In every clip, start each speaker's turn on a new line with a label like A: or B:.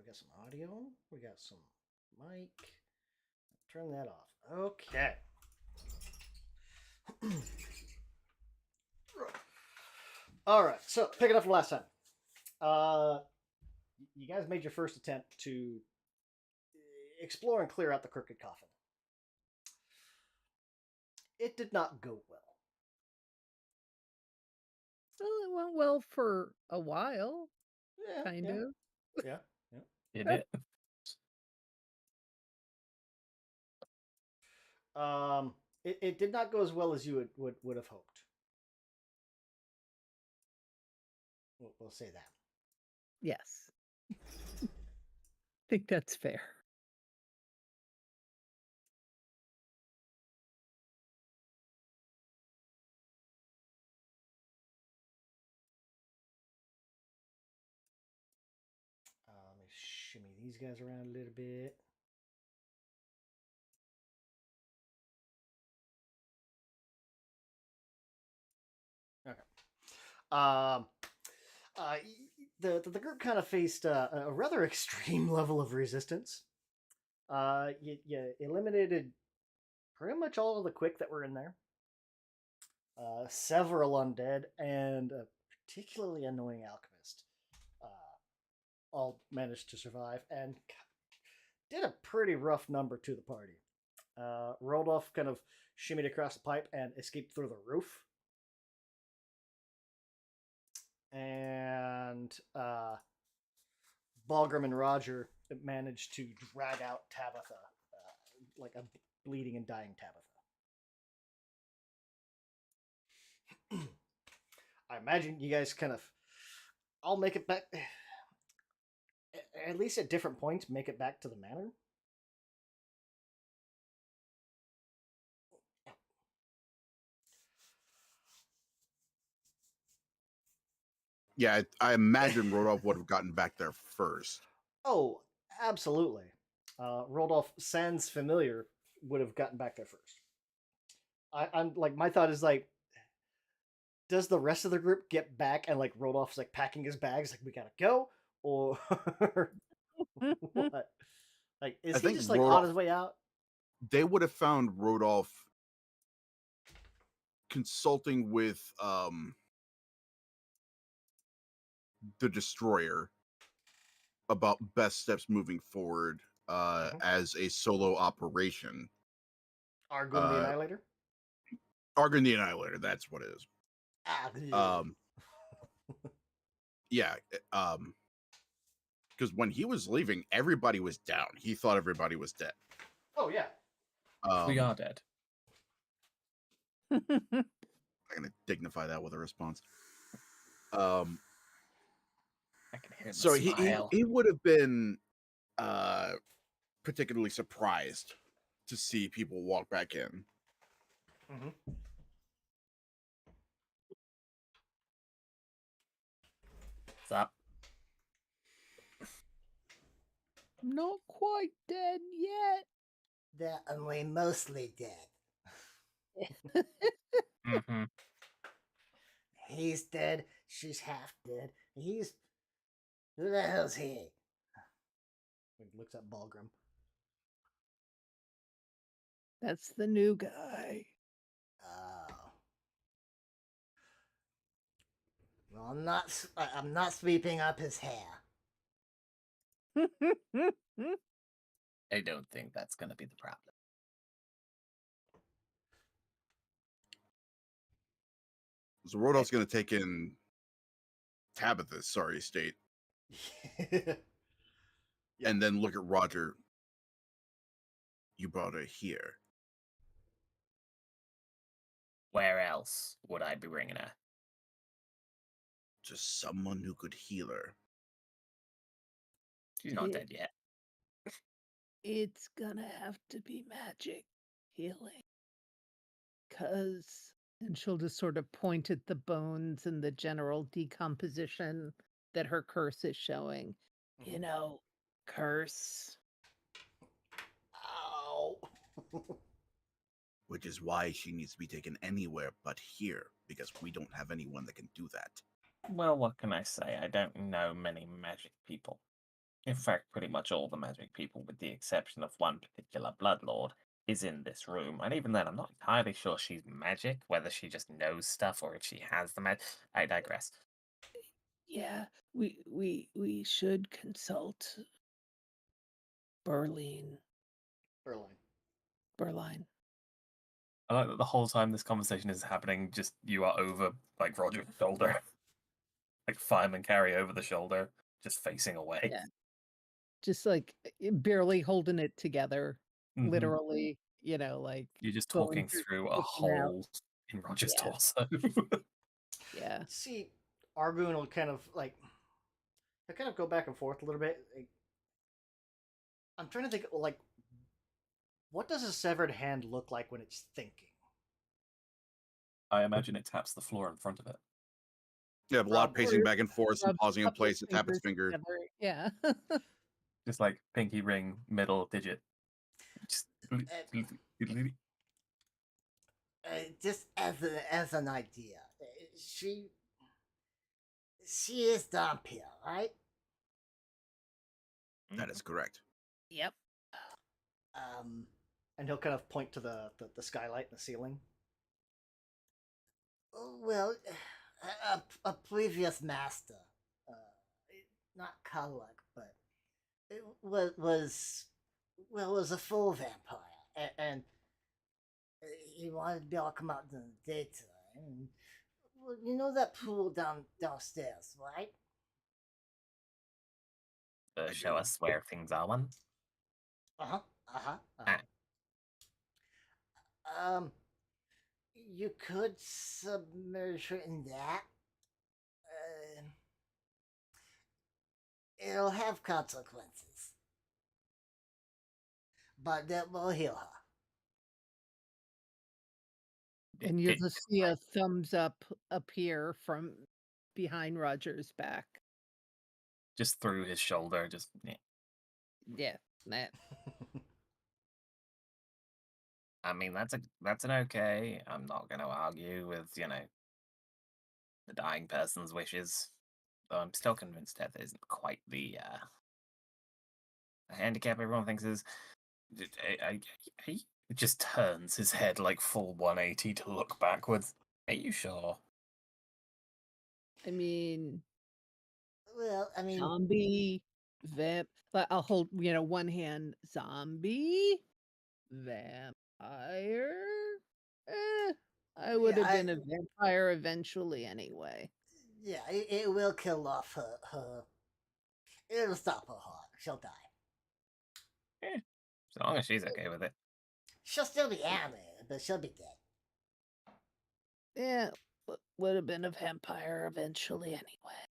A: got some audio. We got some mic. Turn that off. Okay. All right. So picking up from last time. You guys made your first attempt to explore and clear out the crooked coffin. It did not go well.
B: Well, it went well for a while,
A: Yeah,
B: kind
A: yeah,
B: of.
A: yeah.
C: Did it?
A: It did not go as well as you would have hoped. We'll say that.
B: Yes. I think that's fair.
A: Let me shimmy these guys around a little bit. Okay. The group kind of faced a rather extreme level of resistance. You eliminated pretty much all of the quick that were in there. Several undead and a particularly annoying alchemist all managed to survive and did a pretty rough number to the party. Rodolph kind of shimmied across the pipe and escaped through the roof. And Balgrim and Roger managed to drag out Tabitha, like a bleeding and dying Tabitha. I imagine you guys kind of all make it back, at least at different points, make it back to the manor.
D: Yeah, I imagine Rodolph would have gotten back there first.
A: Oh, absolutely. Rodolph, sans familiar, would have gotten back there first. I'm like, my thought is like, does the rest of the group get back and like Rodolph's like packing his bags, like we gotta go, or what? Like, is he just like on his way out?
D: They would have found Rodolph consulting with the Destroyer about best steps moving forward as a solo operation.
A: Argun the Annihilator?
D: Argun the Annihilator, that's what it is. Yeah, because when he was leaving, everybody was down. He thought everybody was dead.
A: Oh, yeah.
C: We are dead.
D: I'm gonna dignify that with a response.
C: I can hear
D: So
C: smile.
D: he would have been particularly surprised to see people walk back in.
A: Mm-hmm.
C: What's up?
B: Not quite dead yet.
A: That only mostly dead.
C: Mm-hmm.
A: He's dead. She's half dead. He's... Who the hell's he? He looks at Balgrim.
B: That's the new guy.
A: Oh. Well, I'm not sweeping up his hair.
C: I don't think that's going to be the problem.
D: So Rodolph's going to take in Tabitha's sorry state.
A: Yeah.
D: And then look at Roger. You brought her here.
C: Where else would I be bringing her?
D: Just someone who could heal her.
C: She's not dead yet.
B: It's gonna have to be magic healing. And she'll just sort of point at the bones and the general decomposition that her curse is showing.
A: Mm-hmm.
B: You know, curse.
A: Ow.
D: Which is why she needs to be taken anywhere but here, because we don't have anyone that can do that.
C: Well, what can I say? I don't know many magic people. In fact, pretty much all the magic people, with the exception of one particular blood lord, is in this room. And even then, I'm not entirely sure she's magic, whether she just knows stuff or if she has the magic. I digress.
B: Yeah, we should consult Berlin.
A: Berline.
C: I like that the whole time this conversation is happening, just you are over like Roger's shoulder, like fireman carry over the shoulder, just facing away.
B: Yeah. Just like barely holding it together,
C: Mhm.
B: literally, like
C: You're just
B: going
C: talking
B: through
C: through a
B: looking out.
C: hole in Roger's
B: Yeah.
C: torso.
B: Yeah.
A: See, Argoon will kind of like he'll kind of go back and forth a little bit. Like, I'm trying to think, like, what does a severed hand look like when it's thinking?
C: I imagine it taps the floor in front of it.
D: Yeah, a lot of
A: Probably.
D: pacing back and forth, some
B: Rubs a
D: pausing in
B: couple of
D: place to tap its finger.
B: together. Yeah.
C: Just like pinky ring, middle digit. Just
E: Just as an idea, she is Dampia, right?
D: That is correct.
B: Yep.
A: And he'll kind of point to the skylight in the ceiling.
E: Well, a previous master, not Kalak, but it was a full vampire, and he wanted to be able to come out in the daytime. And, well, you know that pool downstairs, right?
C: Show us where things are, one.
E: You could submerge her in that. It'll have consequences, but that will heal her.
B: And you'll just see a thumbs up appear from behind Roger's back.
C: Just through his shoulder, just yeah.
B: Yeah. That.
C: I mean, that's an okay. I'm not going to argue with the dying person's wishes, though I'm still convinced death isn't quite the handicap everyone thinks is. He just turns his head like full 180 to look backwards. Are you sure?
B: I mean,
E: Well, I mean,
B: zombie, but I'll hold, one hand, zombie, vampire. I would have been a vampire eventually anyway.
E: Yeah, it will kill off her. It'll stop her heart. She'll die.
C: As long as she's okay with it.
E: She'll still be animated, but she'll be dead.
B: Yeah, would have been a vampire eventually anyway.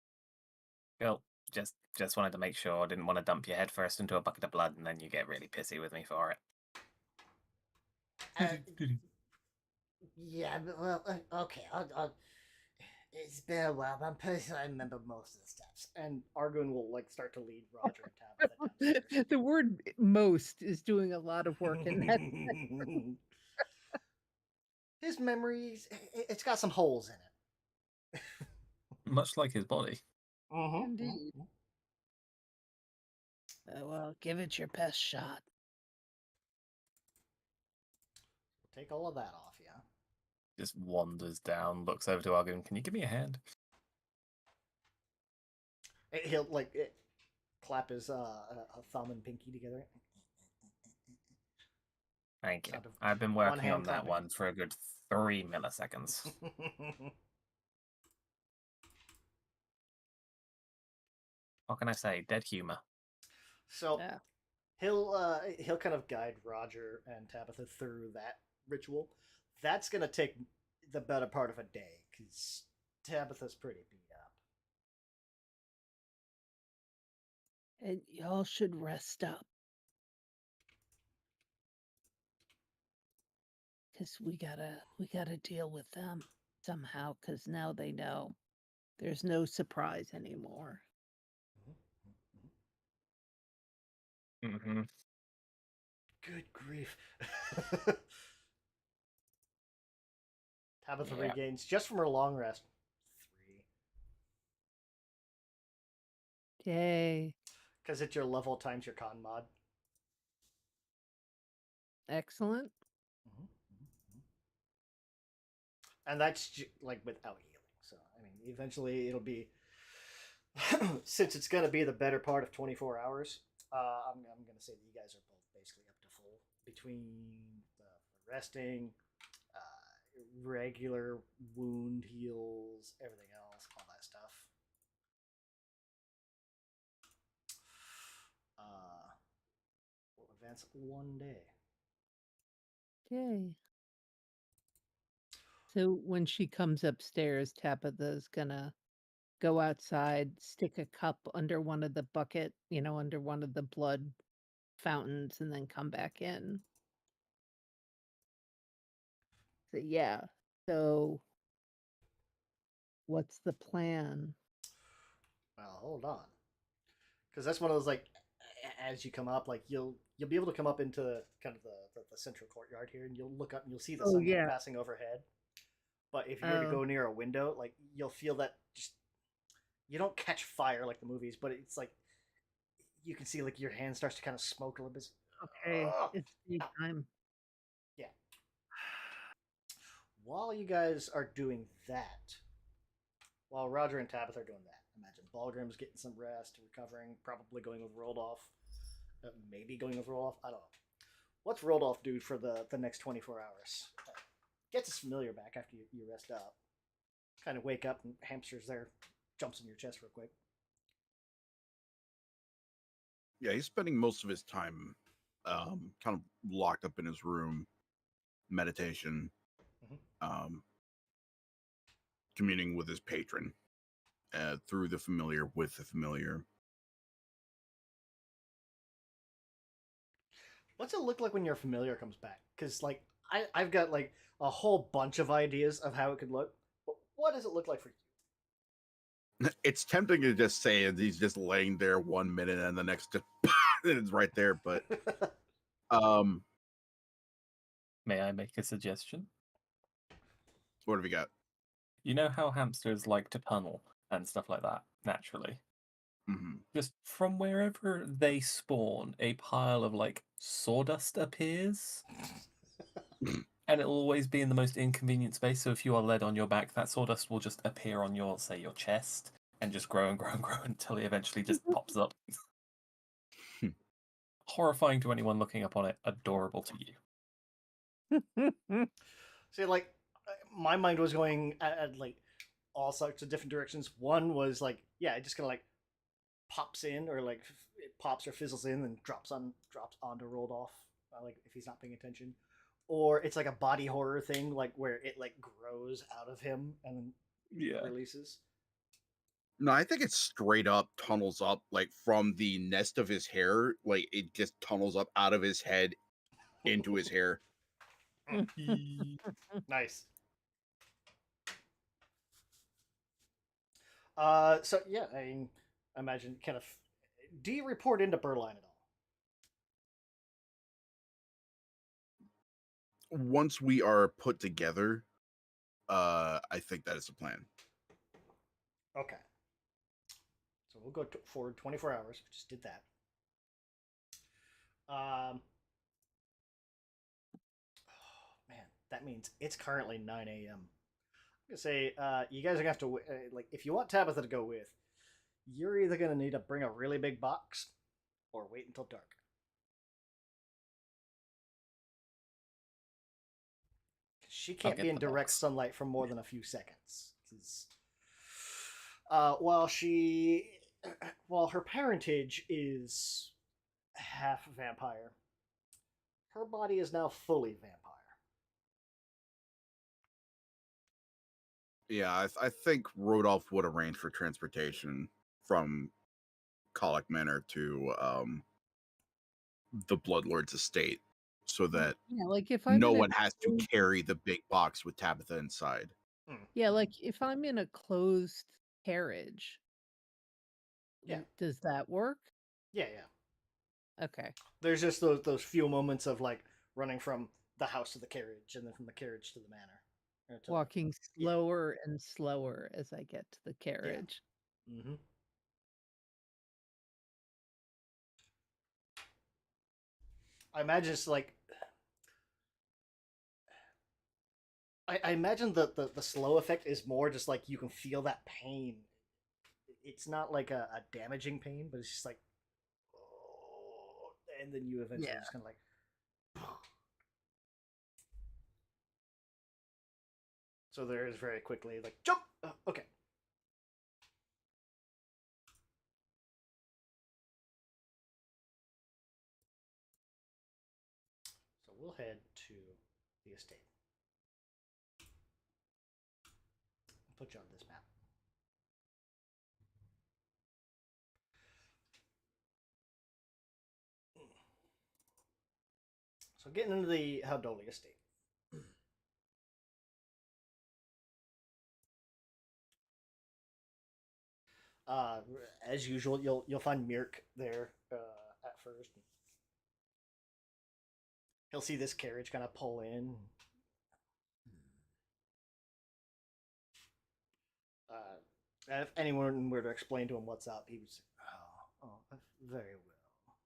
C: Cool. Just wanted to make sure I didn't want to dump your head first into a bucket of blood and then you get really pissy with me for it.
E: Yeah, but, well, okay. It's been a while, but I'm pretty sure I remember most of the steps.
A: And Argoon will like start to lead Roger and Tabitha.
B: The word "most" is doing a lot of work in that.
A: His memories, it's got some holes in it.
C: Much like his body.
B: Indeed. Well, give it your best shot.
A: Take all of that off, yeah.
C: Just wanders down, looks over to Argoon. Can you give me a hand?
A: He'll like clap his thumb and pinky together.
C: Thank you.
A: Sound of
C: I've been
A: one
C: working
A: hand
C: on that
A: clapping.
C: one for a good 3 milliseconds. What can I say? Dead humor.
A: So
B: Yeah.
A: he'll kind of guide Roger and Tabitha through that ritual. That's gonna take the better part of a day because Tabitha's pretty beat up.
B: And y'all should rest up. Because we gotta deal with them somehow, because now they know. There's no surprise anymore.
C: Mm-hmm.
A: Good grief. Tabitha
C: Yeah.
A: regains just from her long rest 3.
B: Yay.
A: Because it's your level times your con mod.
B: Excellent.
A: And that's like without healing. So, I mean, eventually it'll be, since it's going to be the better part of 24 hours, I'm going to say that you guys are both basically up to full between the resting, regular wound heals, everything else, all that stuff. We'll advance 1 day.
B: Okay. So when she comes upstairs, Tabitha's gonna go outside, stick a cup under one of the bucket, under one of the blood fountains, and then come back in. So yeah. So what's the plan?
A: Well, hold on, because that's one of those, like, as you come up, like you'll be able to come up into kind of the central courtyard here, and you'll look up and you'll see the
B: Oh,
A: sunlight
B: yeah.
A: passing overhead. But if you were to
B: Oh.
A: go near a window, like you'll feel that just, you don't catch fire like the movies, but it's like you can see like your hand starts to kind of smoke a little bit.
B: Okay,
A: Ugh.
B: it's daytime.
A: Yeah. While you guys are doing that, while Roger and Tabitha are doing that, imagine Balgrim's getting some rest, recovering, probably going with Roldolf, maybe going with Roldolf. I don't know. What's Roldolf do for the next 24 hours? Gets his familiar back after you rest up. Kind of wake up and hamster's there, jumps in your chest real quick.
D: Yeah, he's spending most of his time kind of locked up in his room, meditation, communing with his patron through the familiar, with the familiar.
A: What's it look like when your familiar comes back? Because like I've got like a whole bunch of ideas of how it could look. But what does it look like for you?
D: It's tempting to just say he's just laying there 1 minute and the next just it's right there, but
C: May I make a suggestion?
D: what have you got?
C: You know how hamsters like to tunnel and stuff like that, naturally?
D: Mm-hmm.
C: Just from wherever they spawn, a pile of, like, sawdust appears. And it'll always be in the most inconvenient space, so if you are led on your back, that sawdust will just appear on your, say, your chest, and just grow and grow and grow until it eventually just pops up. Horrifying to anyone looking up on it, adorable to you.
A: See, like my mind was going at like all sorts of different directions. One was like, yeah, it just kind of like pops in, or like it pops or fizzles in and drops onto rolled off, like if he's not paying attention. Or it's like a body horror thing, like where it like grows out of him and releases.
D: No, I think it straight up tunnels up, like from the nest of his hair, like it just tunnels up out of his head into his hair.
A: Nice. So yeah, I imagine kind of. Do you report into Berline at all?
D: Once we are put together, I think that is the plan.
A: Okay. So we'll go forward 24 hours. We just did that. Oh, man, that means it's currently 9 a.m. I'm gonna say, you guys are gonna have to like, if you want Tabitha to go with, you're either gonna need to bring a really big box, or wait until dark. She can't be in direct sunlight for more than a few seconds. While her parentage is half vampire, her body is now fully vampire.
D: Yeah, I think Rodolph would arrange for transportation from Colic Manor to the Bloodlord's estate, so that
B: like if I'm
D: no
B: in a
D: one has to carry the big box with Tabitha inside.
B: Yeah, like if I'm in a closed carriage,
A: Yeah.
B: does that work?
A: Yeah.
B: Okay.
A: There's just those few moments of like running from the house to the carriage, and then from the carriage to the manor.
B: Walking slower and slower as I get to the carriage.
A: Mm-hmm. I imagine it's like I imagine the slow effect is more just like you can feel that pain. It's not like a damaging pain, but it's just like, oh, and then you eventually
B: Yeah.
A: just kind of like. So there is very quickly like jump. Okay. So we'll head to the estate. Put you on this map. So getting into the Haldoli estate. Uh, as usual, you'll find Mirk there at first. He'll see this carriage kind of pull in. If anyone were to explain to him what's up, he would say, very well.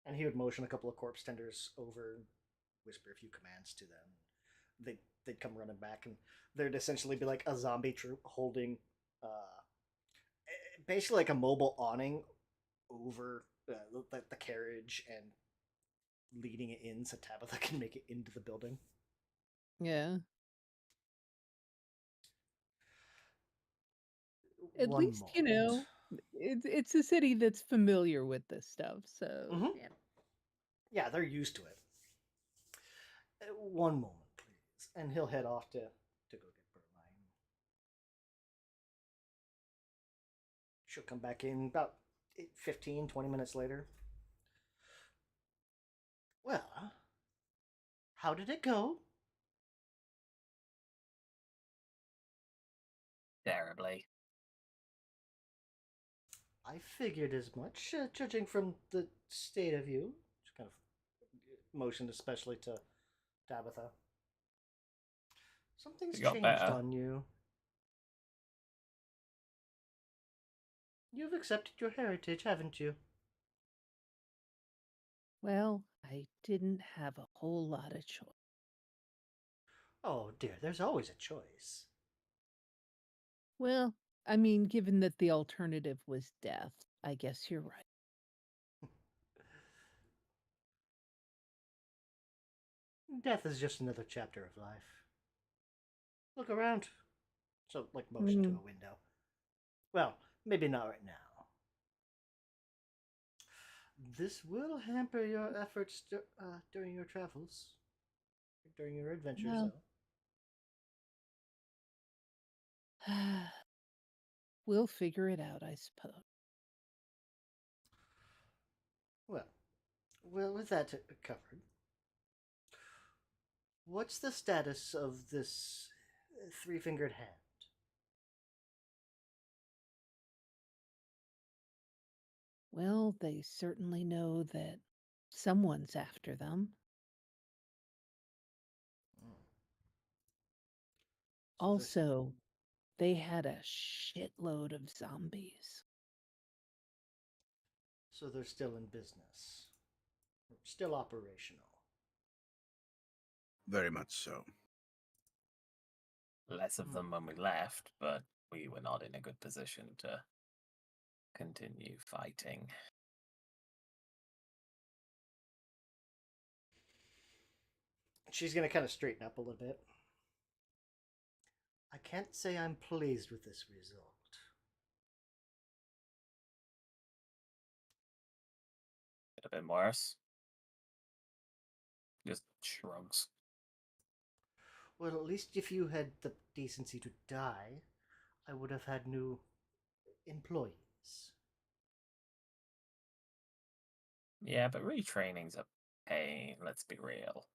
A: And he would motion a couple of corpse tenders over, whisper a few commands to them. They'd come running back, and there'd essentially be like a zombie troop holding basically like a mobile awning over the carriage and leading it in so Tabitha can make it into the building.
B: Yeah. At
A: One
B: least, you
A: moment.
B: know, it's a city that's familiar with this stuff, so
A: Mhm.
B: yeah.
A: Yeah, they're used to it. One moment, please. And he'll head off to go get Berline. She'll come back in about 15, 20 minutes later. Well, how did it go?
C: Terribly.
A: I figured as much, judging from the state of you. She kind of motioned especially to Tabitha. Something's
C: It got
A: changed
C: better.
A: on you. You've accepted your heritage, haven't you?
B: Well, I didn't have a whole lot of choice.
A: Oh dear, there's always a choice.
B: Well, I mean, given that the alternative was death, I guess you're right.
A: Death is just another chapter of life. Look around. So, like, motion to a window. Well, maybe not right now. This will hamper your efforts during your travels, during your adventures,
B: Well,
A: though.
B: we'll figure it out, I suppose.
A: Well, with that covered, what's the status of this three-fingered hand?
B: Well, they certainly know that someone's after them.
A: So
B: Also, they had a shitload of zombies.
A: so they're still in business, still operational.
D: Very much so.
C: Less of them when we left, but we were not in a good position to continue fighting.
A: She's gonna kind of straighten up a little bit. I can't say I'm pleased with this result.
C: Could have been worse. Just shrugs.
A: Well, at least if you had the decency to die, I would have had new employees.
C: Yeah, but retraining's a pain, let's be real.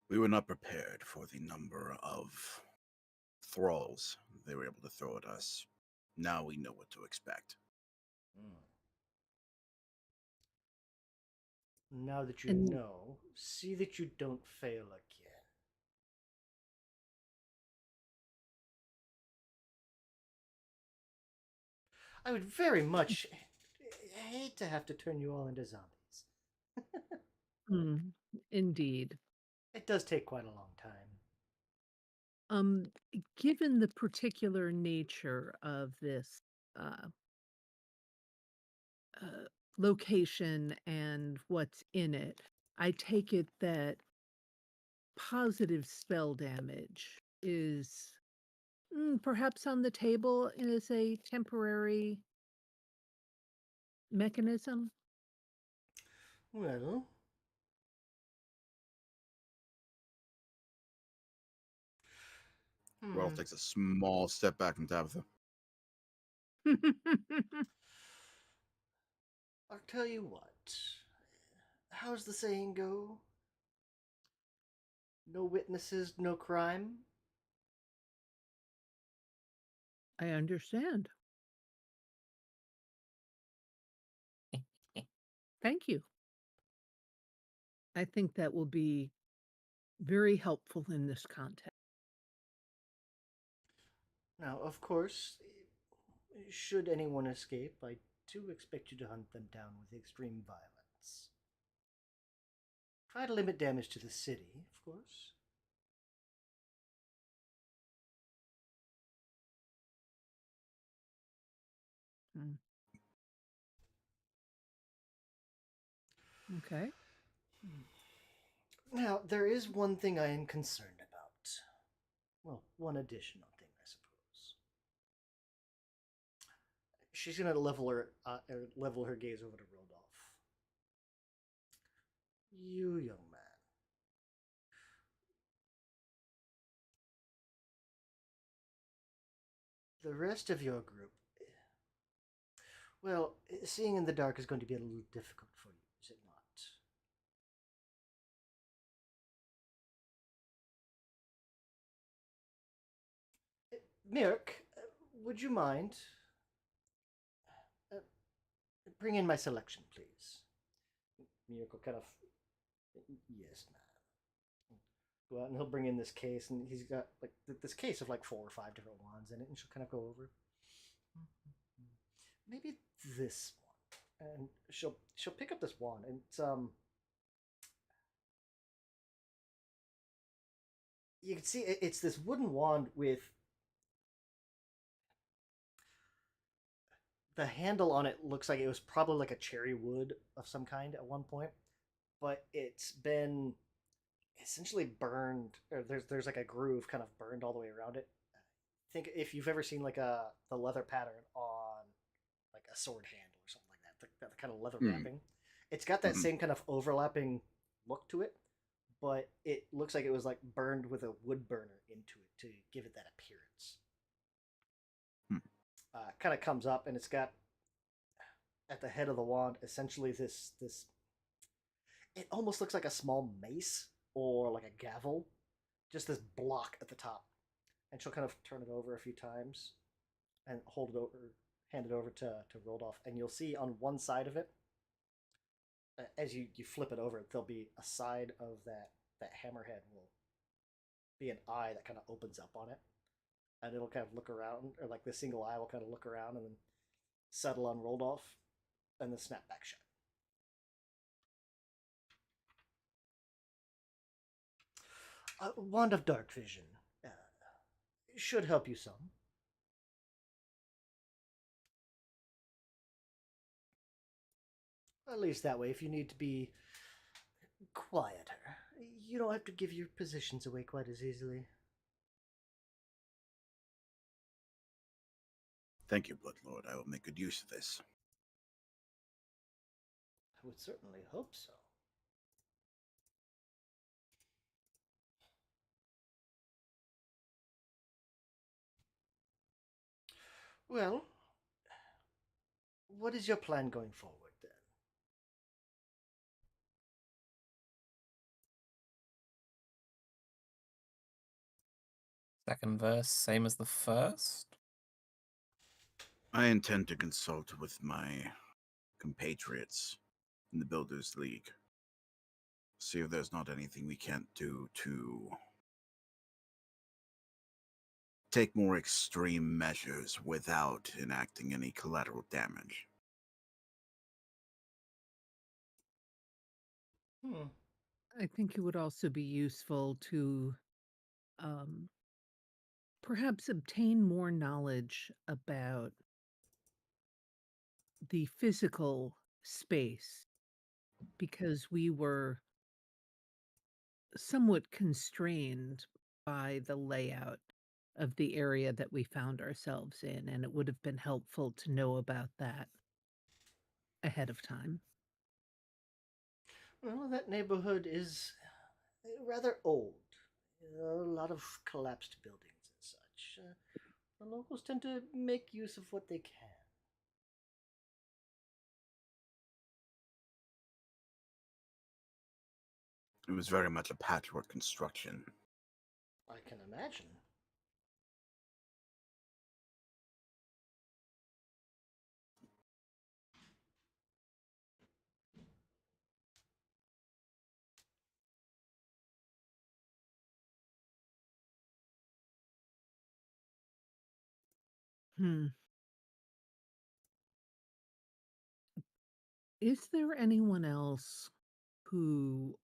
D: We were not prepared for the number of thralls they were able to throw at us. Now we know what to expect.
A: Now that you
B: And-
A: know, see that you don't fail again. I would very much hate to have to turn you all into zombies.
B: Hmm, indeed.
A: It does take quite a long time.
B: Um, Given the particular nature of this uh, uh, location and what's in it, I take it that positive spell damage is perhaps on the table as a temporary mechanism.
A: Well,
D: Ralph takes a small step back from Tabitha.
A: I'll tell you what. How's the saying go? No witnesses, no crime.
B: I understand. Thank you. I think that will be very helpful in this context.
A: Now, of course, should anyone escape, I do expect you to hunt them down with extreme violence. Try to limit damage to the city, of course.
B: Mm. Okay.
A: Now, there is one thing I am concerned about. Well, one additional thing, I suppose. She's gonna level her gaze over to Rodolph. You, young man. The rest of your group. Well, seeing in the dark is going to be a little difficult for you, is it not? Mirk, would you mind? Uh, Bring in my selection, please. Mirk will kind of. Yes, ma'am. Go out and he'll bring in this case, and he's got like this case of like 4 or 5 different wands in it, and she'll kind of go over. Maybe this one, and she'll pick up this wand, and it's you can see it's this wooden wand with the handle on it looks like it was probably like a cherry wood of some kind at one point, but it's been essentially burned, or there's like a groove kind of burned all the way around it. Think if you've ever seen like the leather pattern on like a sword handle or something like that, that kind of leather wrapping. It's got that same kind of overlapping look to it, but it looks like it was like burned with a wood burner into it to give it that appearance. Kind of comes up, and it's got at the head of the wand essentially this. It almost looks like a small mace or like a gavel, just this block at the top, and she'll kind of turn it over a few times and hold it over, hand it over to Rodolph, and you'll see on one side of it, as you flip it over, there'll be a side of that hammerhead will be an eye that kind of opens up on it, and it'll kind of look around, or like the single eye will kind of look around and then settle on Rodolph, and then snap back shut. Wand of Dark Vision should help you some. At least that way, if you need to be quieter, you don't have to give your positions away quite as easily.
D: Thank you, Bloodlord. I will make good use of this.
A: I would certainly hope so. Well, what is your plan going forward then?
C: Second verse, same as the first.
D: I intend to consult with my compatriots in the Builders League. See if there's not anything we can't do to take more extreme measures without enacting any collateral damage.
A: Hmm.
B: I think it would also be useful to um, perhaps obtain more knowledge about the physical space because we were somewhat constrained by the layout of the area that we found ourselves in, and it would have been helpful to know about that ahead of time.
A: Well, that neighborhood is rather old. A lot of collapsed buildings and such. The locals tend to make use of what they can.
D: It was very much a patchwork construction.
A: I can imagine.
B: Hmm. Is there anyone else who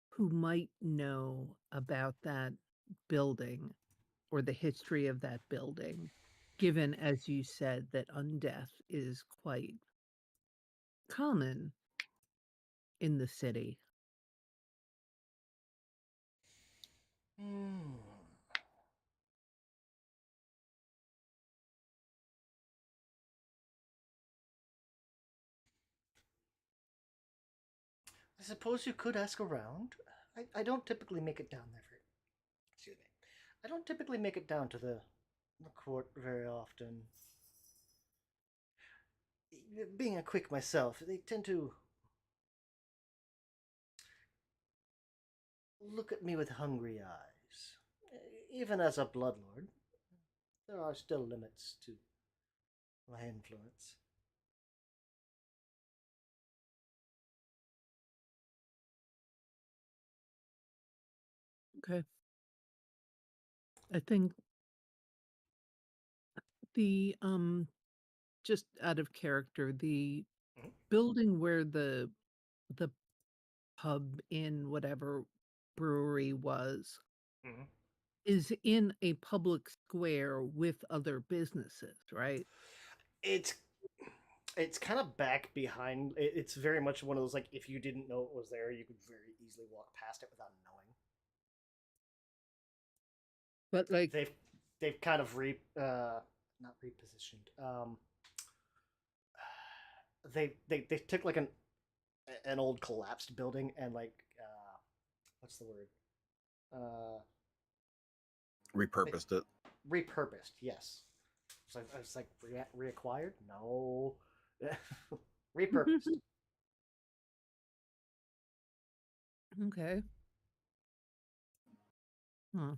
B: who might know about that building or the history of that building, given, as you said, that undeath is quite common in the city?
A: Hmm. I suppose you could ask around. I don't typically make it down there very. Excuse me. I don't typically make it down to the court very often. Being a quick myself, they tend to look at me with hungry eyes. Even as a bloodlord, there are still limits to my influence.
B: Okay. I think the just out of character, the
A: Mhm.
B: building where the pub in whatever brewery was
A: Mhm.
B: is in a public square with other businesses, right?
A: It's it's kind of back behind. It's very much one of those like if you didn't know it was there, you could very easily walk past it without knowing.
B: But like,
A: They've kind of not repositioned. They took like an old collapsed building and like what's the word? Uh, they
D: Repurposed it.
A: repurposed. Yes. So I was like reacquired. No, repurposed.
B: okay. Huh.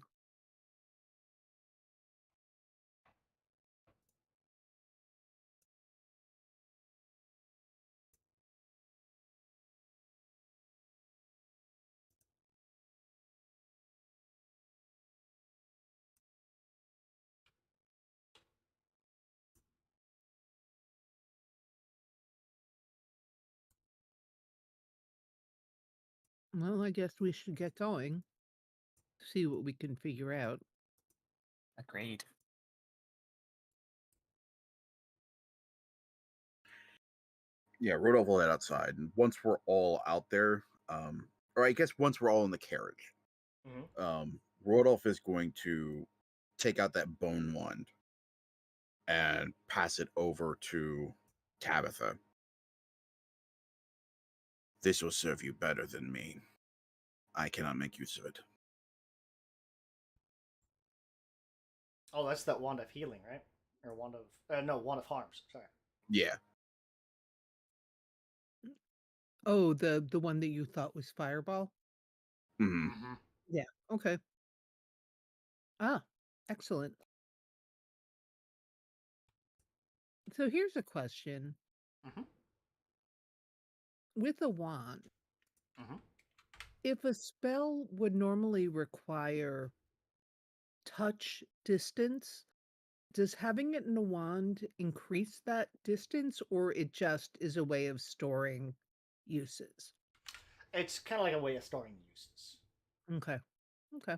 B: Well, I guess we should get going. See what we can figure out.
C: Agreed.
D: Yeah, Rodolph will head outside, and once we're all out there, or I guess once we're all in the carriage,
A: Mm-hmm.
D: Rodolph is going to take out that bone wand and pass it over to Tabitha. This will serve you better than me. I cannot make use of it.
A: Oh, that's that wand of healing, right? Or wand of no wand of harms. Sorry.
D: Yeah.
B: Oh, the one that you thought was Fireball?
D: Hmm.
A: Mm-hmm.
B: Yeah. Okay. Ah, excellent. So here's a question.
A: Mm-hmm.
B: With a wand,
A: Mm-hmm.
B: if a spell would normally require touch distance, does having it in a wand increase that distance, or it just is a way of storing uses.
A: It's kind of like a way of storing uses.
B: Okay. Okay.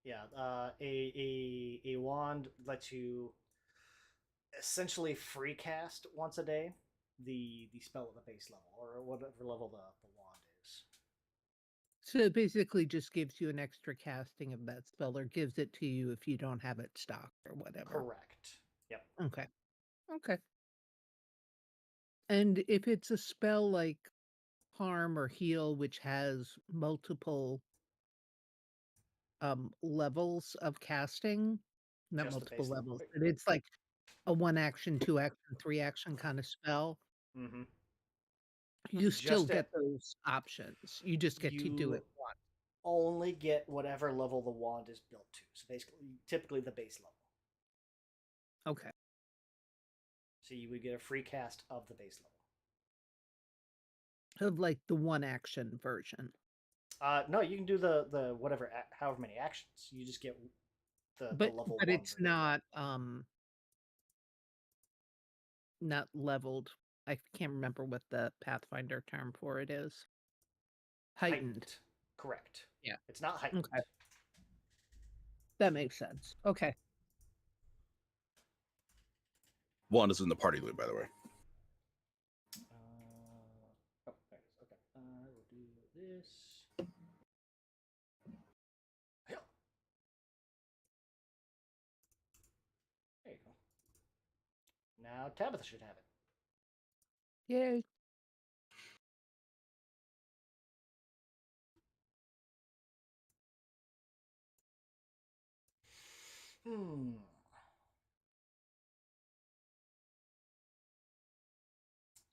A: Yeah, a wand lets you essentially free cast once a day the spell at the base level or whatever level the wand is.
B: So it basically just gives you an extra casting of that spell, or gives it to you if you don't have it stocked or whatever.
A: Correct. Yep.
B: Okay. Okay. And if it's a spell like harm or heal, which has multiple levels of casting, not
A: Just the
B: multiple
A: base level.
B: levels, but it's like a 1 action, 2 action, 3 action kind of spell,
A: Mm-hmm.
B: you still
A: Just
B: get those options. You just get to do
A: you
B: it once.
A: only get whatever level the wand is built to. So basically, typically the base level.
B: Okay.
A: So you would get a free cast of the base
B: Of like the 1 action version.
A: level. No, you can do the whatever however many actions. You just get the
B: But
A: level
B: but
A: 1
B: it's
A: version.
B: not leveled. I can't remember what the Pathfinder term for it is. Heightened.
A: Correct.
B: Yeah.
A: It's not heightened.
B: Okay. That makes sense. Okay.
D: Wand is in the party loop, by the way.
A: Oh, there it is. Okay. I will do this. Yeah. There you go. Now Tabitha should have it.
B: Yay.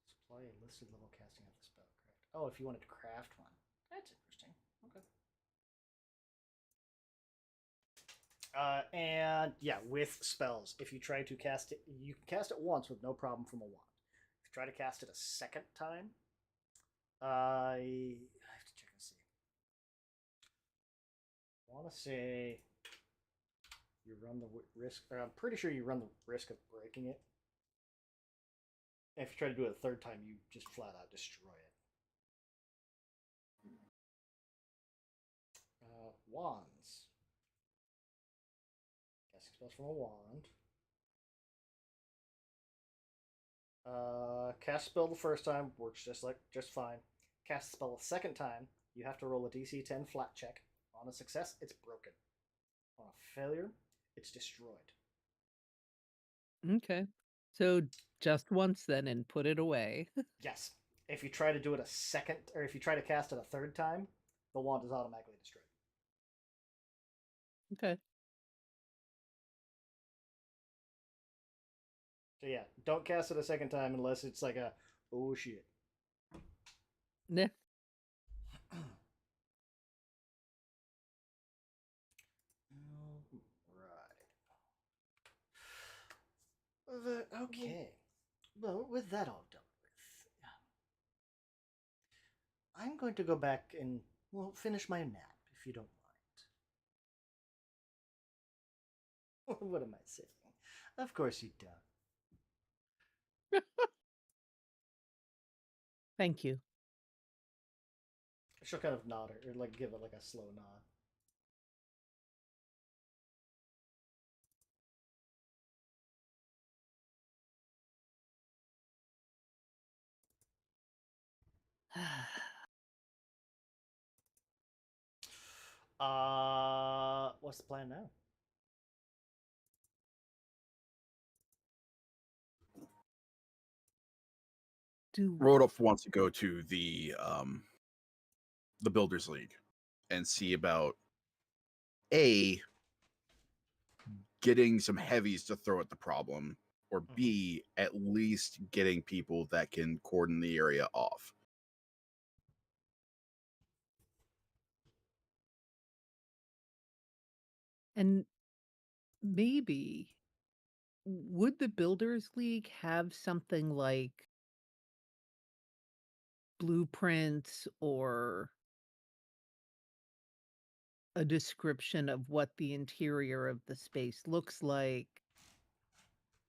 B: Supply a listed level casting of the spell, correct? Oh, if you wanted to craft one. That's interesting. Okay. And yeah, with spells, if you try to cast it, you can cast it once with no problem from a wand. If you try to cast it a second time, I have to check and see. I want to say you run the risk, or I'm pretty sure you run the risk of breaking it. And if you try to do it a third time, you just flat out destroy it. Wands. Casting spells from a wand. Cast spell the first time works just fine. Cast spell the second time, you have to roll a DC 10 flat check. On a success, it's broken. On a failure, it's destroyed. Okay. So just once then and put it away.
A: Yes. If you try to do it a second, or if you try to cast it a third time, the wand is automatically destroyed.
B: Okay.
A: So yeah, don't cast it a second time unless it's like a oh shit.
B: Nah.
A: Right. Okay. Well, with that all done with, I'm going to go back and finish my nap if you don't mind. What am I saying? Of course you don't.
B: Thank you.
A: She'll kind of nod or like give it like a slow nod. What's the plan now?
D: Rodolph wants to go to the Builders League and see about getting some heavies to throw at the problem, or B, at least getting people that can cordon the area off.
B: And maybe would the Builders League have something like blueprints or a description of what the interior of the space looks like,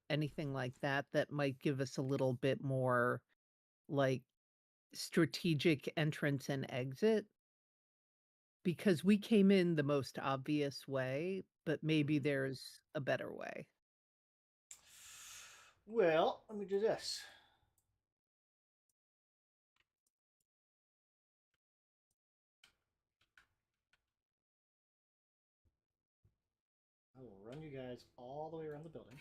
B: anything like that, that might give us a little bit more, like, strategic entrance and exit? Because we came in the most obvious way, but maybe there's a better way.
A: Well, let me do this. I will run you guys all the way around the building.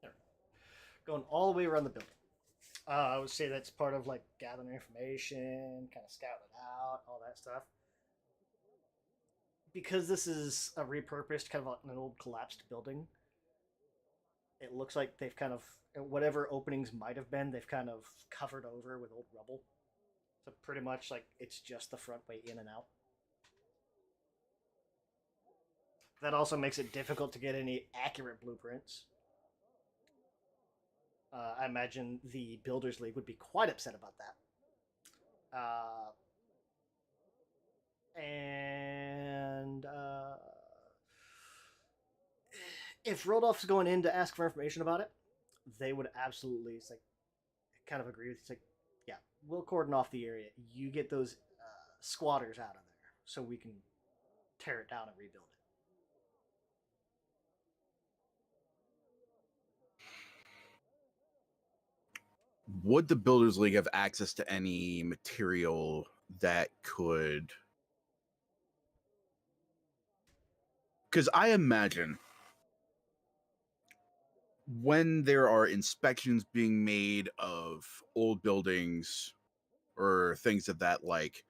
A: There. Going all the way around the building. I would say that's part of like gathering information, kind of scouting it out, all that stuff. Because this is a repurposed, kind of an old collapsed building, it looks like they've kind of, whatever openings might have been, they've kind of covered over with old rubble. So pretty much like it's just the front way in and out. That also makes it difficult to get any accurate blueprints. I imagine the Builders League would be quite upset about that. And if Rodolph's going in to ask for information about it, they would absolutely, it's like, kind of agree with you. It's like, yeah, we'll cordon off the area. You get those squatters out of there so we can tear it down and rebuild it.
D: Would the Builders League have access to any material that could? Because I imagine when there are inspections being made of old buildings or things of that like,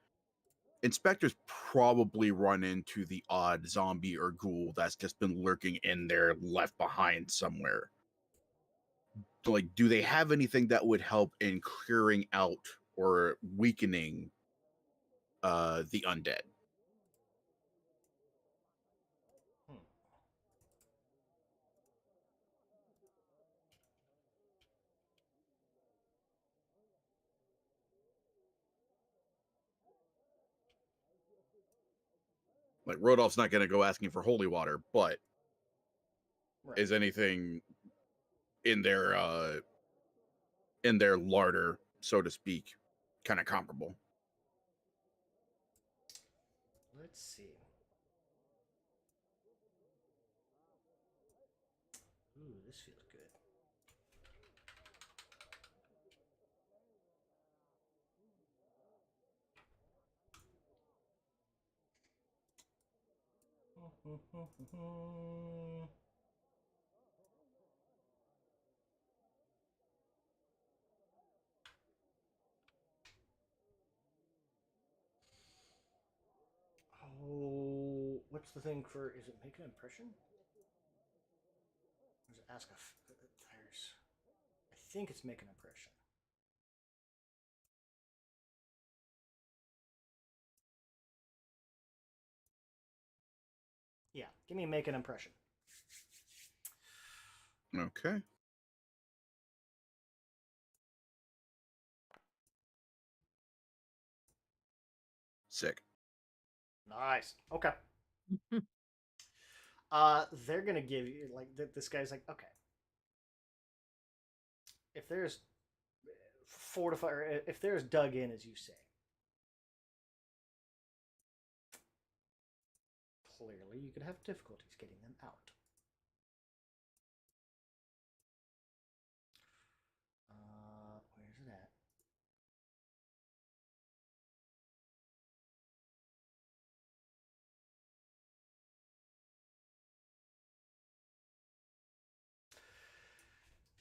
D: inspectors probably run into the odd zombie or ghoul that's just been lurking in there, left behind somewhere. Like, do they have anything that would help in clearing out or weakening the undead? Like, Rodolph's not going to go asking for holy water, but
A: Right.
D: is anything in their larder, so to speak, kind of comparable?
A: Let's see. Ooh, this feels good. Oh, what's the thing for? Is it make an impression? Or is it ask a? There's. I think it's make an impression. Yeah, give me a make an impression.
D: Okay. Sick.
A: Nice. Okay. They're gonna give you like this guy's like, okay, if there's fortified, or if there's dug in, as you say, clearly you could have difficulties getting them out. Where's it at?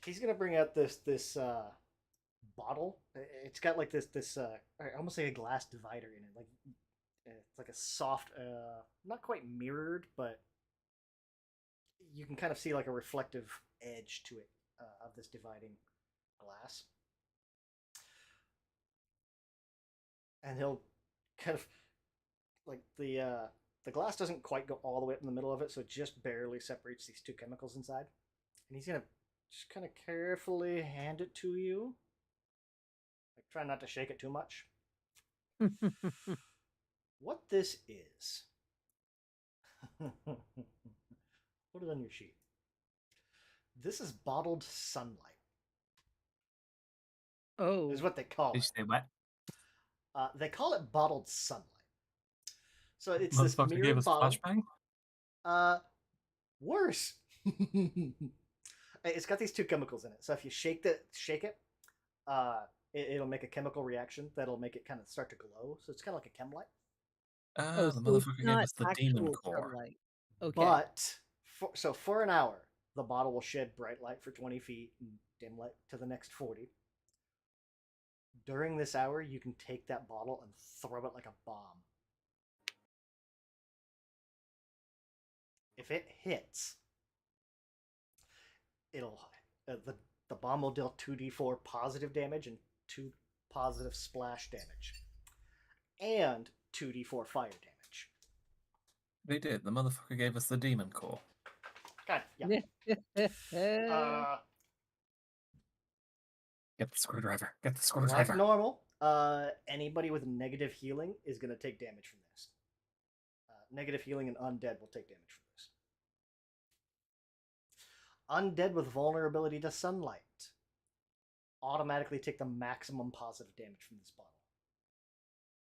A: he's gonna bring out this bottle. It's got like this almost like a glass divider in it. Like it's like a soft, not quite mirrored, but you can kind of see like a reflective edge to it of this dividing glass. And he'll kind of like the glass doesn't quite go all the way up in the middle of it, so it just barely separates these two chemicals inside. And he's gonna just kind of carefully hand it to you. Like try not to shake it too much. What this is. Put it on your sheet. This is bottled sunlight.
B: Oh,
A: Is what they call
C: Did you
A: it.
C: say what?
A: They call it bottled sunlight. So it's this
C: Motherfucker gave
A: mirrored
C: us
A: bottle.
C: flashbang?
A: Worse. It's got these two chemicals in it. So if you shake it, it'll make a chemical reaction that'll make it kind of start to glow. So it's kind of like a chem light.
B: oh,
C: The
B: so it's
C: motherfucker gave
B: not
C: us the demon
B: actual
C: core.
B: sunlight. Okay.
A: But for an hour, the bottle will shed bright light for 20 feet and dim light to the next 40. During this hour, you can take that bottle and throw it like a bomb. If it hits, it'll the bomb will deal 2d4 positive damage and 2 positive splash damage, and 2d4 fire damage.
C: They did. The motherfucker gave us the demon core.
A: God, yeah.
C: Get the screwdriver. Get the
A: Like
C: screwdriver.
A: normal, anybody with negative healing is going to take damage from this. Negative healing and undead will take damage from this. Undead with vulnerability to sunlight automatically take the maximum positive damage from this bottle.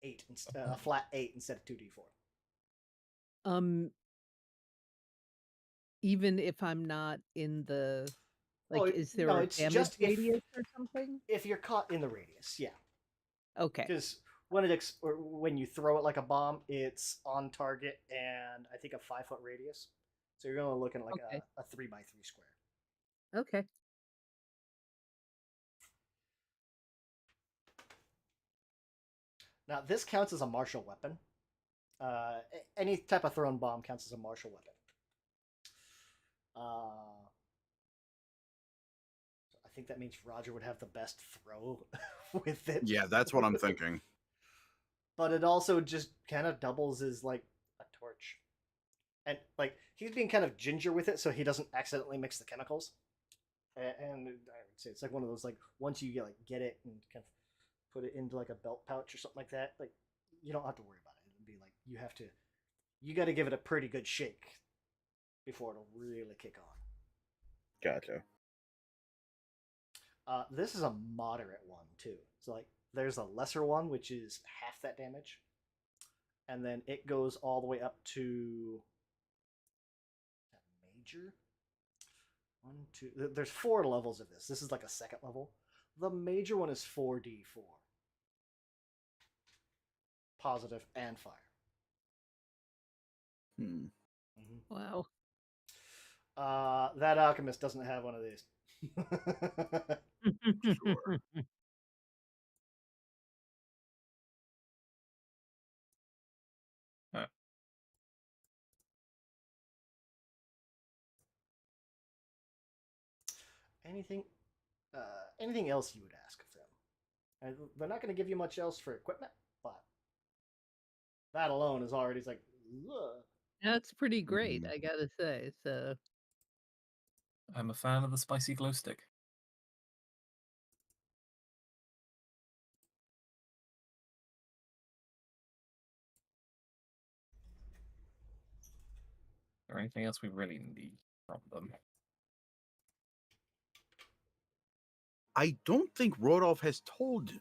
A: 8, a flat 8 instead of 2d4.
B: Even if I'm not in the
A: Oh,
B: is there
A: no,
B: a
A: it's
B: damage
A: just if-
B: radius or something?
A: If you're caught in the radius, yeah.
B: Okay.
A: Because when you throw it like a bomb, it's on target and I think a 5-foot radius. So you're gonna look at like
B: Okay.
A: a 3x3 square.
B: Okay.
A: Now this counts as a martial weapon. Any type of thrown bomb counts as a martial weapon. I think that means Roger would have the best throw with it.
D: Yeah, that's what I'm thinking.
A: But it also just kind of doubles as like a torch. And like he's being kind of ginger with it so he doesn't accidentally mix the chemicals. And I would say it's like one of those like once you get it and kind of put it into like a belt pouch or something like that, like you don't have to worry about it. It'll be like you got to give it a pretty good shake before it'll really kick on.
D: Gotcha.
A: This is a moderate one too. So like there's a lesser one which is half that damage, and then it goes all the way up to major. 1, 2. There's 4 levels of this. This is like a second level. The major one is 4d4, positive and fire.
B: Wow.
A: That alchemist doesn't have one of these.
D: Sure.
A: Anything else you would ask of them? And they're not going to give you much else for equipment, but that alone is already like. Ugh.
B: That's pretty great,
D: Mhm.
B: I gotta say. So
C: I'm a fan of the spicy glow stick. Or anything else we really need from them?
D: I don't think Rodolph has told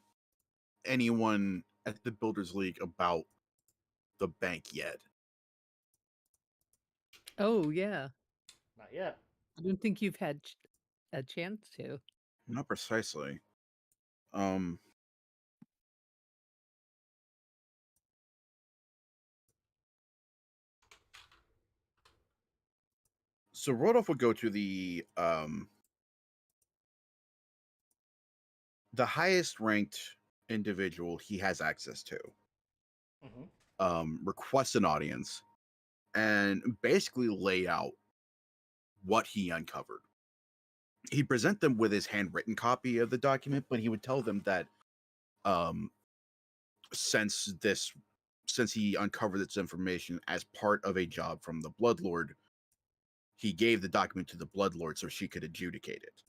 D: anyone at the Builders League about the bank yet.
B: oh yeah.
A: Not yet.
B: I don't think you've had a chance to.
D: Not precisely. So Rodolph would go to the the highest ranked individual he has access to requests an audience and basically lay out what he uncovered. He'd present them with his handwritten copy of the document, but he would tell them that since he uncovered this information as part of a job from the Bloodlord, he gave the document to the Bloodlord so she could adjudicate it.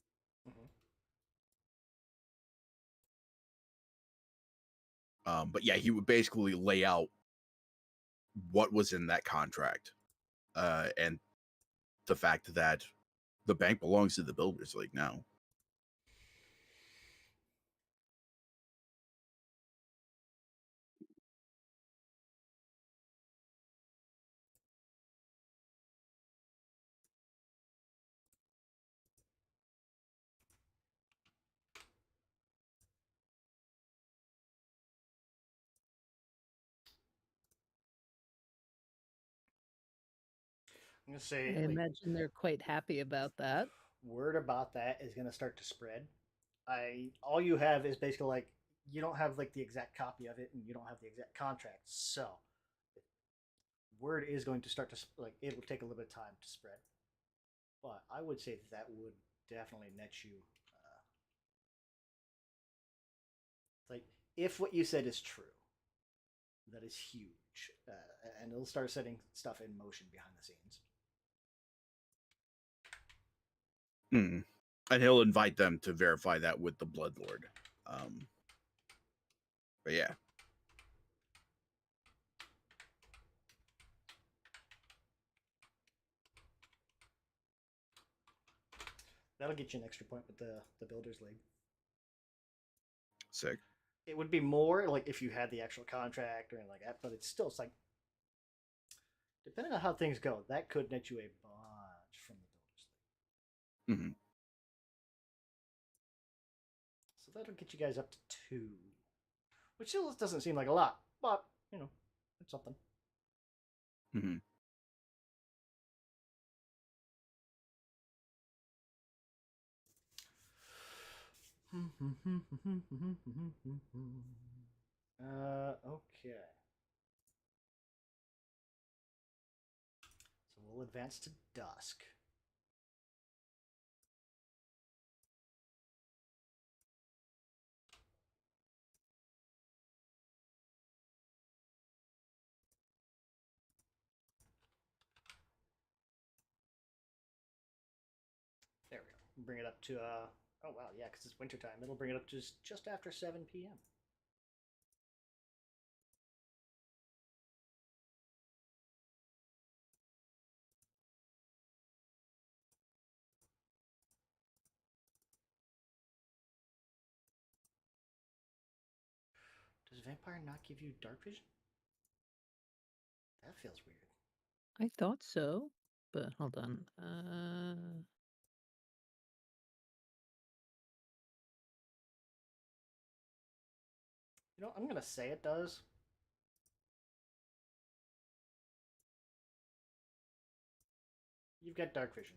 D: But yeah, he would basically lay out what was in that contract, and the fact that the bank belongs to the Builders League now.
A: I'm gonna say,
B: I
A: like,
B: imagine they're quite happy about that.
A: word about that is gonna start to spread. All you have is basically like you don't have like the exact copy of it, and you don't have the exact contract. So word is going to start to like it will take a little bit of time to spread. But I would say that would definitely net you. Like if what you said is true, that is huge, and it'll start setting stuff in motion behind the scenes.
D: And he'll invite them to verify that with the Bloodlord. But yeah.
A: That'll get you an extra point with the Builders League.
D: Sick.
A: It would be more like if you had the actual contract or anything like that, but it's like depending on how things go, that could net you a bunch from the Builders League. So that'll get you guys up to 2, which still doesn't seem like a lot, but you know, it's something. Okay. So we'll advance to dusk. There we go. Bring it up to oh wow, yeah, because it's wintertime. It'll bring it up to just after 7 p.m. Does vampire not give you dark vision? That feels weird.
B: I thought so, but hold on.
A: You know, I'm gonna say it does. You've got dark vision.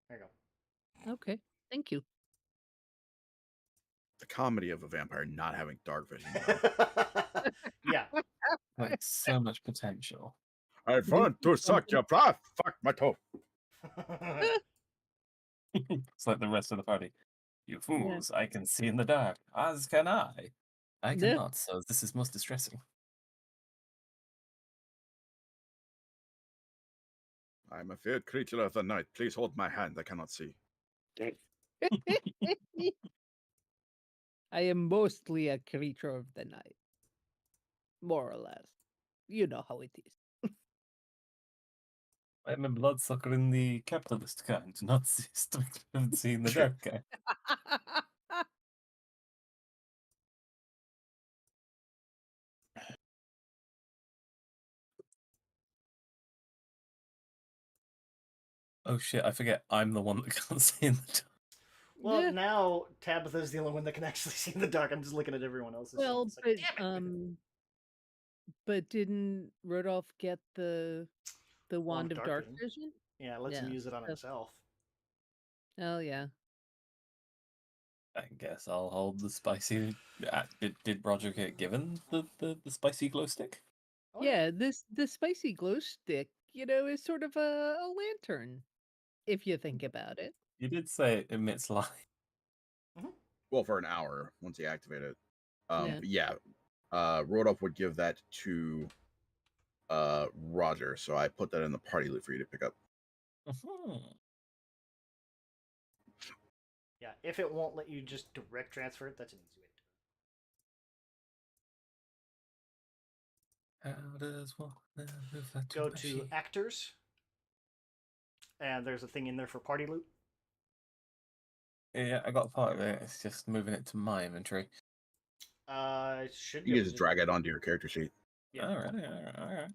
A: There you go.
B: Okay, thank you.
D: The comedy of a vampire not having dark vision.
A: Yeah.
C: Like so much potential.
D: I want to suck your breath. Fuck my toe.
C: It's like the rest of the party. You fools, I can see in the dark, as can I. I
B: Yeah.
C: cannot, so this is most distressing.
D: I'm a feared creature of the night. Please hold my hand. I cannot see.
B: I am mostly a creature of the night. More or less. You know how it is.
C: I'm a bloodsucker in the capitalist kind, not seeing the dark kind. Oh shit, I forget I'm the one that can't see in the dark.
A: Well,
B: Yeah.
A: now Tabitha's the only one that can actually see in the dark. I'm just looking at everyone else's.
B: Well,
A: It's like, damn it.
B: but didn't Rodolph get the wand of dark
A: vision.
B: vision?
A: Yeah, it lets him use it on himself.
B: Oh yeah.
C: I guess I'll hold the spicy. Did Roger get given the spicy glow stick?
A: Oh,
B: Yeah, this spicy glow stick, is sort of a lantern, if you think about it.
C: You did say it emits light.
D: Well, for an hour once you activate it.
B: Yeah.
D: But yeah, Rodolph would give that to Roger, so I put that in the party loot for you to pick up.
A: Yeah, if it won't let you just direct transfer it, that's an easy way to do it.
C: How does one move that
A: Go to
C: machine?
A: actors, and there's a thing in there for party loot.
C: Yeah, I got part of it. It's just moving it to my inventory.
A: It should be
D: You can
A: able
D: just
A: to
D: drag it onto your character sheet.
A: Yeah.
C: All right, all right.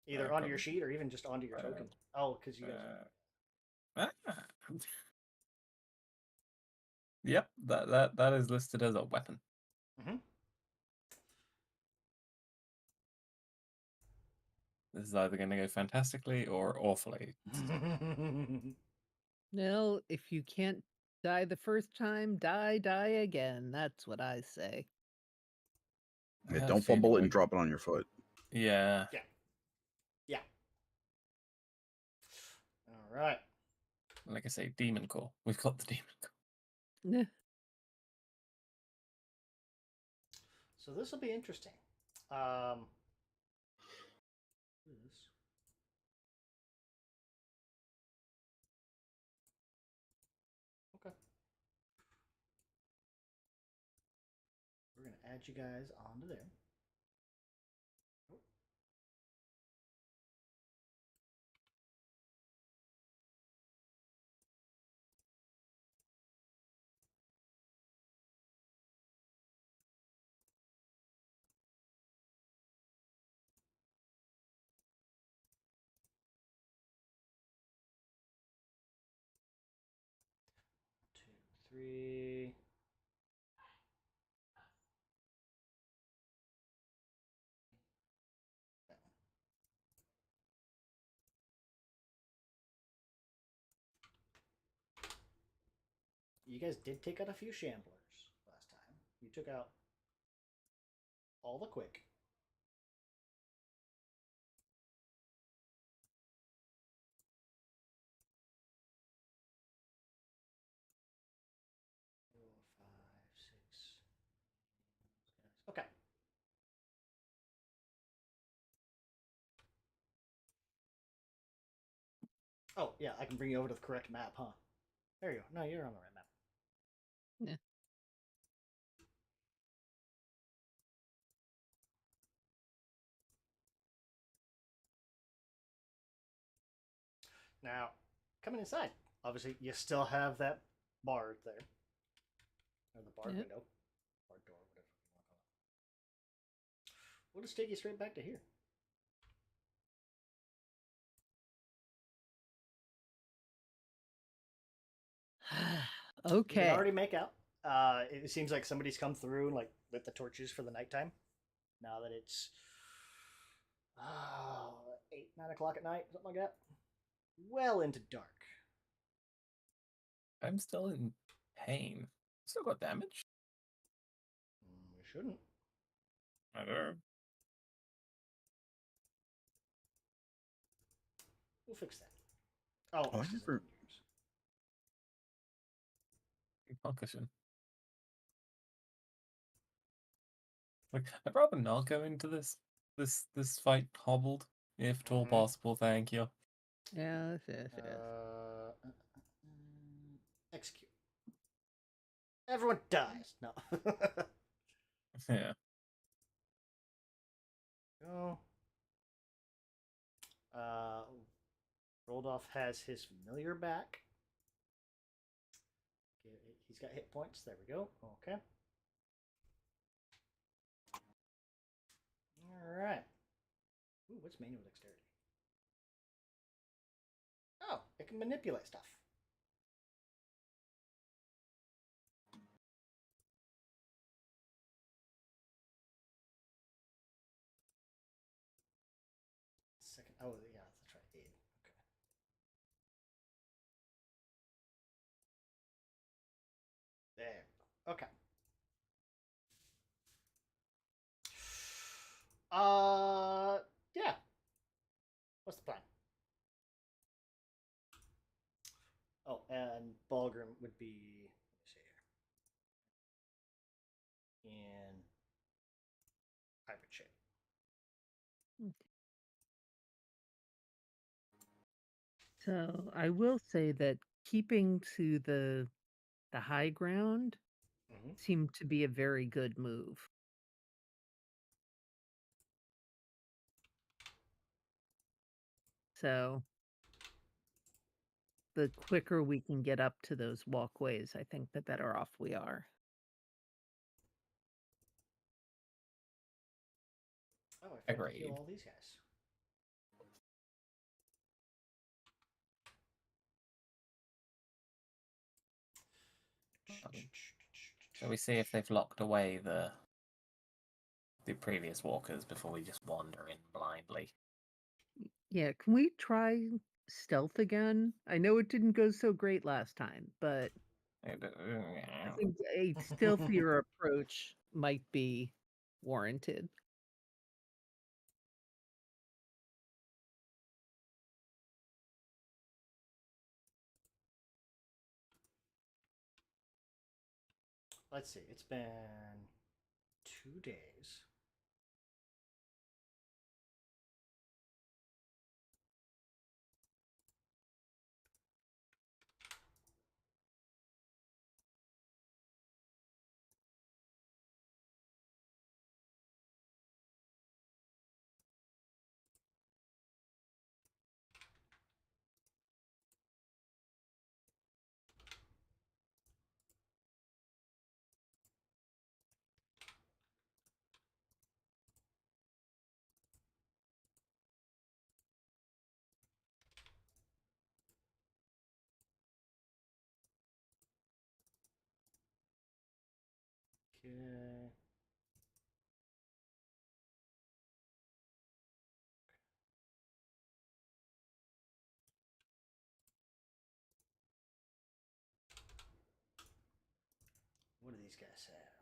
A: either
C: I
A: onto your
C: probably-
A: sheet or even just onto your token. Oh, because you guys.
C: Yep, that is listed as a weapon.
A: Mhm.
C: This is either going to go fantastically or awfully.
B: Well, if you can't die the first time, die again. That's what I say.
C: I
D: Yeah,
C: have a
D: don't
C: feeling
D: fumble it
C: we-
D: and drop it on your foot.
C: Yeah.
A: Yeah. All right.
C: Like I say, demon core. We've got the demon core.
B: Yeah.
A: So this will be interesting. This- Okay. We're gonna add you guys onto there. Oh. Two, three. You guys did take out a few shamblers last time. You took out all the quick. Four, five, six. Okay. Oh, yeah, I can bring you over to the correct map, huh? There you go. No, you're on the right map.
B: Yeah.
A: Now, coming inside, obviously, you still have that bar there. Or the bar
B: Yep.
A: window. Bar door, whatever you want to call it. We'll just take you straight back to here. You can
B: Okay.
A: already make out. It seems like somebody's come through and like lit the torches for the nighttime. Now that it's 8, 9 o'clock at night, something like that. Well into dark.
C: I'm still in pain. Still got damage?
A: We shouldn't.
C: I don't know.
A: We'll fix that. Oh,
D: Oh, I
A: this isn't
D: never-
A: yours.
C: Concussion. Like, I'd rather not go into this fight hobbled, if at all
A: Mhm.
C: possible. Thank you.
B: Yes.
A: Execute. Everyone dies. No.
C: Yeah.
A: Go. Roldolph has his familiar back. Okay, he's got hit points. There we go. Okay. All right. Ooh, what's manual dexterity? Oh, it can manipulate stuff. Second. Oh, yeah, that's right. Aid. Okay. There. Okay. Yeah. What's the plan? Oh, and Balgrim would be. Let me see here. In hybrid shape.
B: So I will say that keeping to the high ground
A: Mm-hmm.
B: seemed to be a very good move. So the quicker we can get up to those walkways, I think the better off we are.
A: Oh, I forgot to heal
C: Agreed.
A: all these guys.
C: Shall we see if they've locked away the previous walkers before we just wander in blindly?
B: Yeah, can we try stealth again? I know it didn't go so great last time, but I think a stealthier approach might be warranted.
A: Let's see. It's been 2 days. Okay. What do these guys have?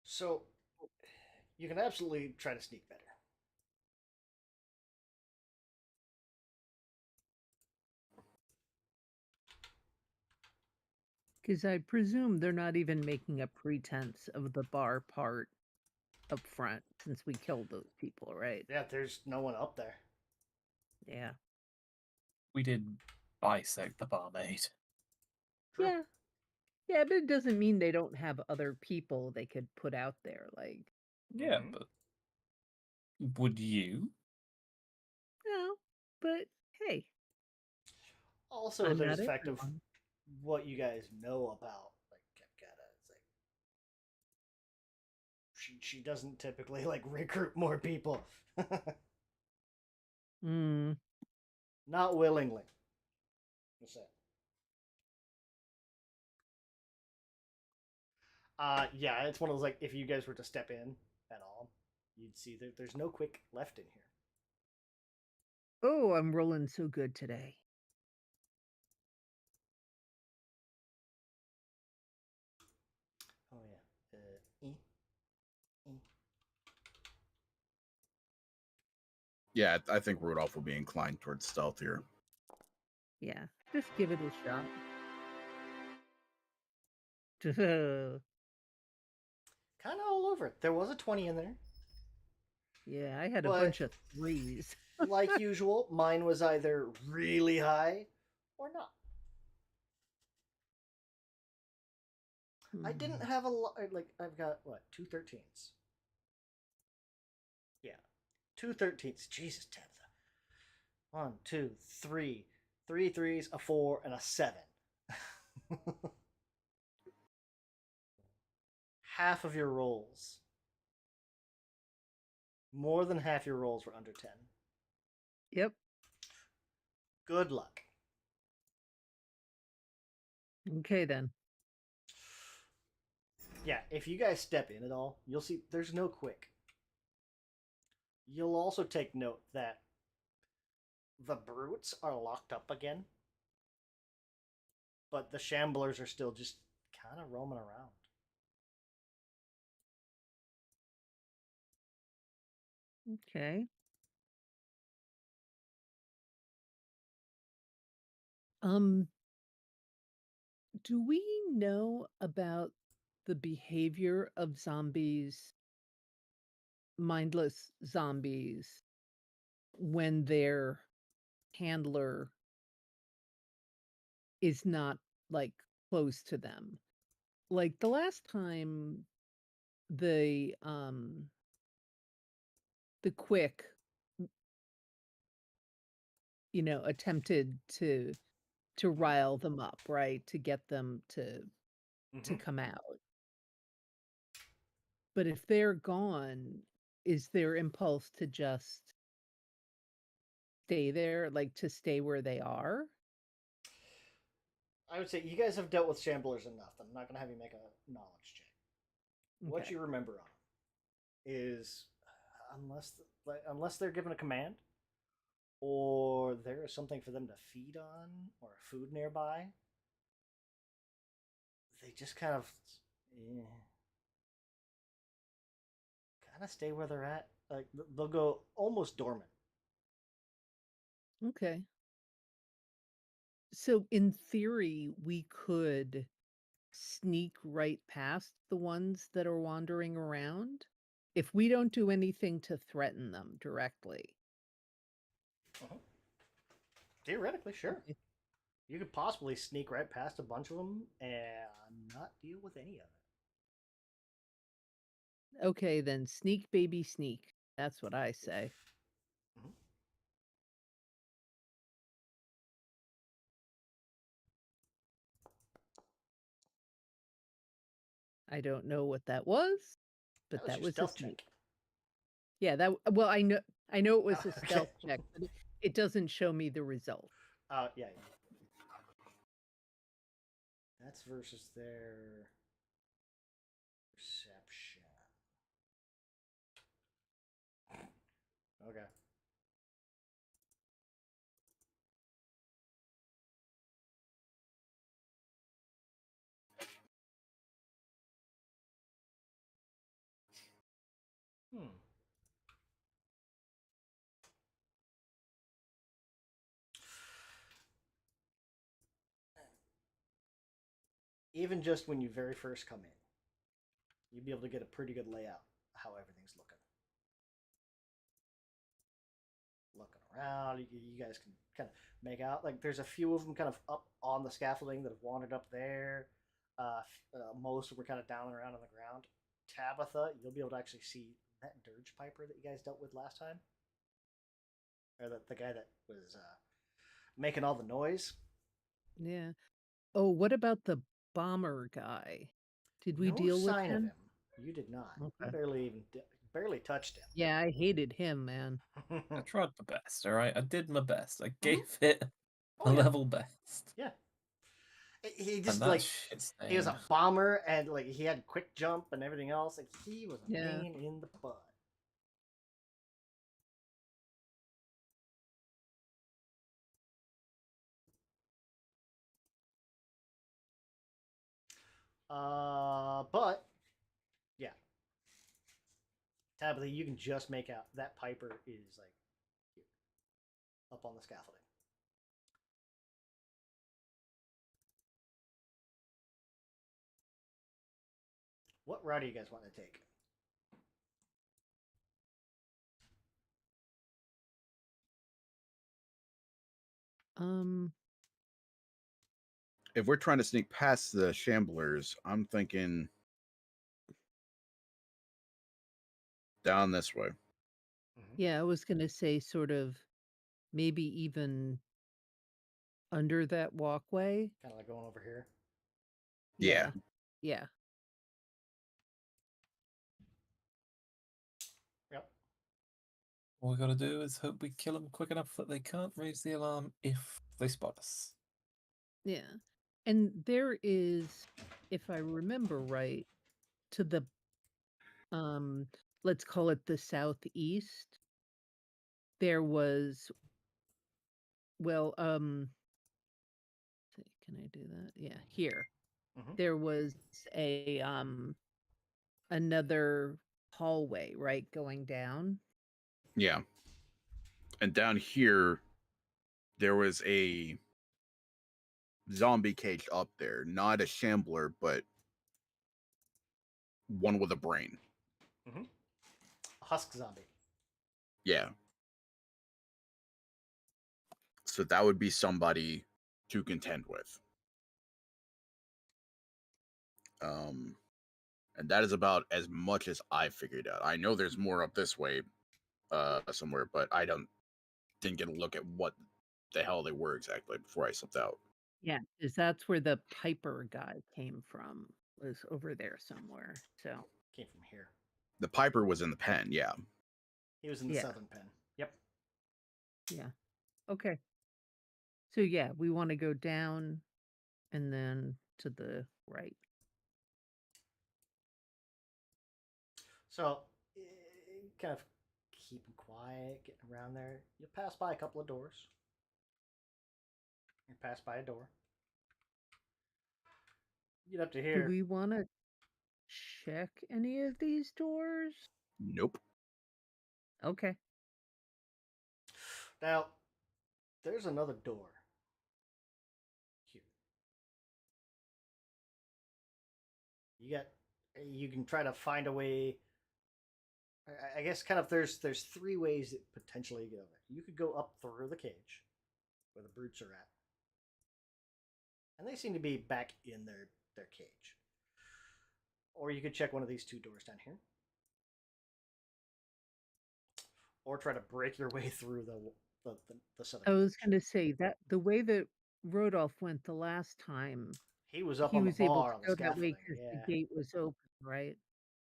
A: So you can absolutely try to sneak better.
B: Because I presume they're not even making a pretense of the bar part up front since we killed those people, right?
A: Yeah, there's no one up there.
B: Yeah.
C: We did bisect the barmaid.
A: True.
B: Yeah. Yeah, but it doesn't mean they don't have other people they could put out there. Like,
C: Yeah,
A: Mhm.
C: but would you?
B: no, but hey,
A: Also,
B: I'm
A: there's
B: not
A: the fact of
B: everyone.
A: what you guys know about like Kepkata. It's like she doesn't typically like recruit more people.
B: Mm,
A: Not willingly. Just saying. Yeah, it's one of those like if you guys were to step in at all, you'd see that there's no quick left in here.
B: oh, I'm rolling so good today.
A: Oh yeah. E.
D: Yeah, I think Rudolph will be inclined towards stealth here.
B: Yeah, just give it a shot.
A: Kind of all over it. There was a 20 in there,
B: Yeah, I had a
A: but
B: bunch of threes.
A: like usual, mine was either really high or not. I didn't
B: Mm.
A: have a lot. Like I've got what 2 13s. Yeah, 2 13s. Jesus, Tabitha. 1, 2, 3, 3 threes, a 4, and a 7. Half of your rolls, more than half your rolls were under 10.
B: Yep.
A: Good luck.
B: Okay, then.
A: Yeah, if you guys step in at all, you'll see there's no quick. You'll also take note that the brutes are locked up again, but the shamblers are still just kind of roaming around.
B: Okay. Um, do we know about the behavior of zombies, mindless zombies, when their handler is not like close to them? Like the last time the quick, attempted to rile them up, right? To get them to come out. But if they're gone, is their impulse to just stay there, like to stay where they are?
A: I would say you guys have dealt with shamblers enough that I'm not going to have you make a knowledge check. What
B: Okay.
A: you remember on them is unless they're given a command or there is something for them to feed on or food nearby, they just kind of stay where they're at. Like they'll go almost dormant.
B: Okay. So in theory, we could sneak right past the ones that are wandering around if we don't do anything to threaten them directly.
A: Uh-huh. Theoretically, sure.
B: Okay.
A: You could possibly sneak right past a bunch of them and not deal with any of it.
B: Okay, then sneak, baby, sneak. That's what I say.
A: Mhm.
B: I don't know what that was, but
A: That was
B: that
A: your
B: was a
A: stealth
B: sneak.
A: check.
B: Yeah, well, I know it was
A: Oh,
B: a stealth
A: okay.
B: check, but it doesn't show me the result.
A: Yeah. That's versus their perception. Okay. Hmm. Even just when you very first come in, you'd be able to get a pretty good layout of how everything's looking. Looking around, you guys can kind of make out. Like there's a few of them kind of up on the scaffolding that have wandered up there. Most were kind of down and around on the ground. Tabitha, you'll be able to actually see that dirge piper that you guys dealt with last time, or the guy that was making all the noise.
B: Yeah. Oh, what about the bomber guy? Did we
A: No
B: deal with
A: sign of
B: him?
A: him. You did not. You
B: Okay.
A: barely touched
B: Yeah, I hated him, man.
A: him.
C: I tried my best, all right? I did my best. I
A: Mhm.
C: gave it
A: Oh
C: a
A: yeah,
C: level best.
A: yeah. He
C: And
A: just
C: that
A: like
C: shit's
A: he was
C: name.
A: a bomber and like he had quick jump and everything else. Like he was a
B: Yeah.
A: pain in the butt. But yeah, Tabitha, you can just make out that Piper is like here, up on the scaffolding. What route do you guys want to take?
B: Um,
D: If we're trying to sneak past the shamblers, I'm thinking down this way.
A: Mm-hmm.
B: yeah, I was gonna say sort of maybe even under that walkway.
A: Kind of like going over here.
D: Yeah.
B: Yeah.
A: Yep.
C: All we gotta do is hope we kill them quick enough that they can't raise the alarm if they spot us.
B: Yeah. And there is, if I remember right, to the let's call it the southeast, there was well, can I do that? Yeah, here.
A: Mhm.
B: There was a another hallway, right, going down.
D: Yeah. And down here, there was a zombie cage up there. Not a shambler, but one with a brain.
A: A husk zombie.
D: Yeah. So that would be somebody to contend with. And that is about as much as I figured out. I know there's more up this way, somewhere, but didn't get a look at what the hell they were exactly before I slipped out.
B: Yeah, because that's where the Piper guy came from, was over there somewhere. So
A: Came from here.
D: The Piper was in the pen, yeah.
A: He was in the
B: Yeah.
A: southern pen. Yep.
B: yeah. Okay. So yeah, we want to go down and then to the right.
A: So, kind of keeping quiet, getting around there. You'll pass by a couple of doors. You pass by a door. You get up to
B: Do
A: here.
B: we want to check any of these doors?
D: Nope.
B: Okay.
A: Now, there's another door here. You can try to find a way. I guess kind of there's three ways that potentially get over. You could go up through the cage, where the brutes are at, and they seem to be back in their cage. Or you could check one of these two doors down here, or try to break your way through the southern.
B: I was
A: cage.
B: going to say that the way that Rodolph went the last time,
A: He was up
B: he
A: on the
B: was able to
A: bar on the
B: go that way
A: scaffolding.
B: because
A: Yeah.
B: the gate was open, right?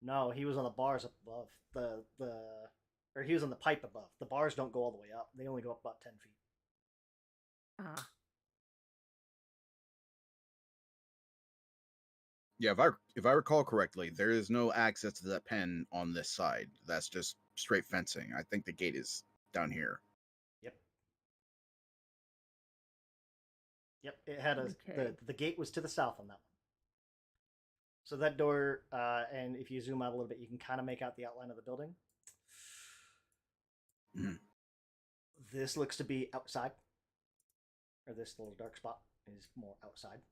A: No, he was on the bars up above or he was on the pipe above. The bars don't go all the way up; they only go up about 10 feet.
B: Ah,
D: Yeah, if I recall correctly, there is no access to that pen on this side. That's just straight fencing. I think the gate is down here.
A: Yep. Yep. It had
B: okay.
A: the gate was to the south on that one. So that door, and if you zoom out a little bit, you can kind of make out the outline of the building.
D: Mhm.
A: This looks to be outside, or this little dark spot is more outside.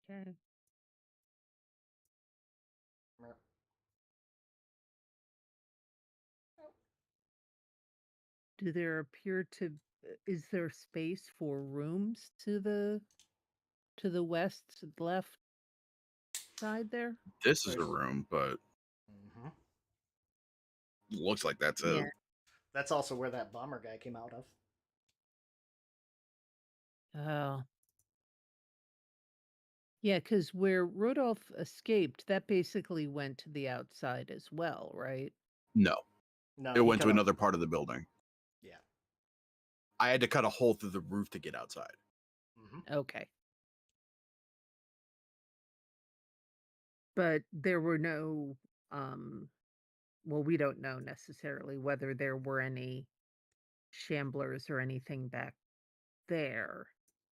B: Okay. Do there appear to is there space for rooms to the west left side there?
D: This is a
A: There's-
D: room, but
A: Mm-hmm.
D: looks like that's
B: Yeah.
D: it.
A: That's also where that bomber guy came out of.
B: Oh. Yeah, because where Rodolph escaped, that basically went to the outside as well, right?
D: No,
A: No,
D: it
A: he
D: went to
A: cut off-
D: another part of the building.
A: Yeah.
D: I had to cut a hole through the roof to get outside.
A: Mm-hmm.
B: Okay. But there were no, well, we don't know necessarily whether there were any shamblers or anything back there.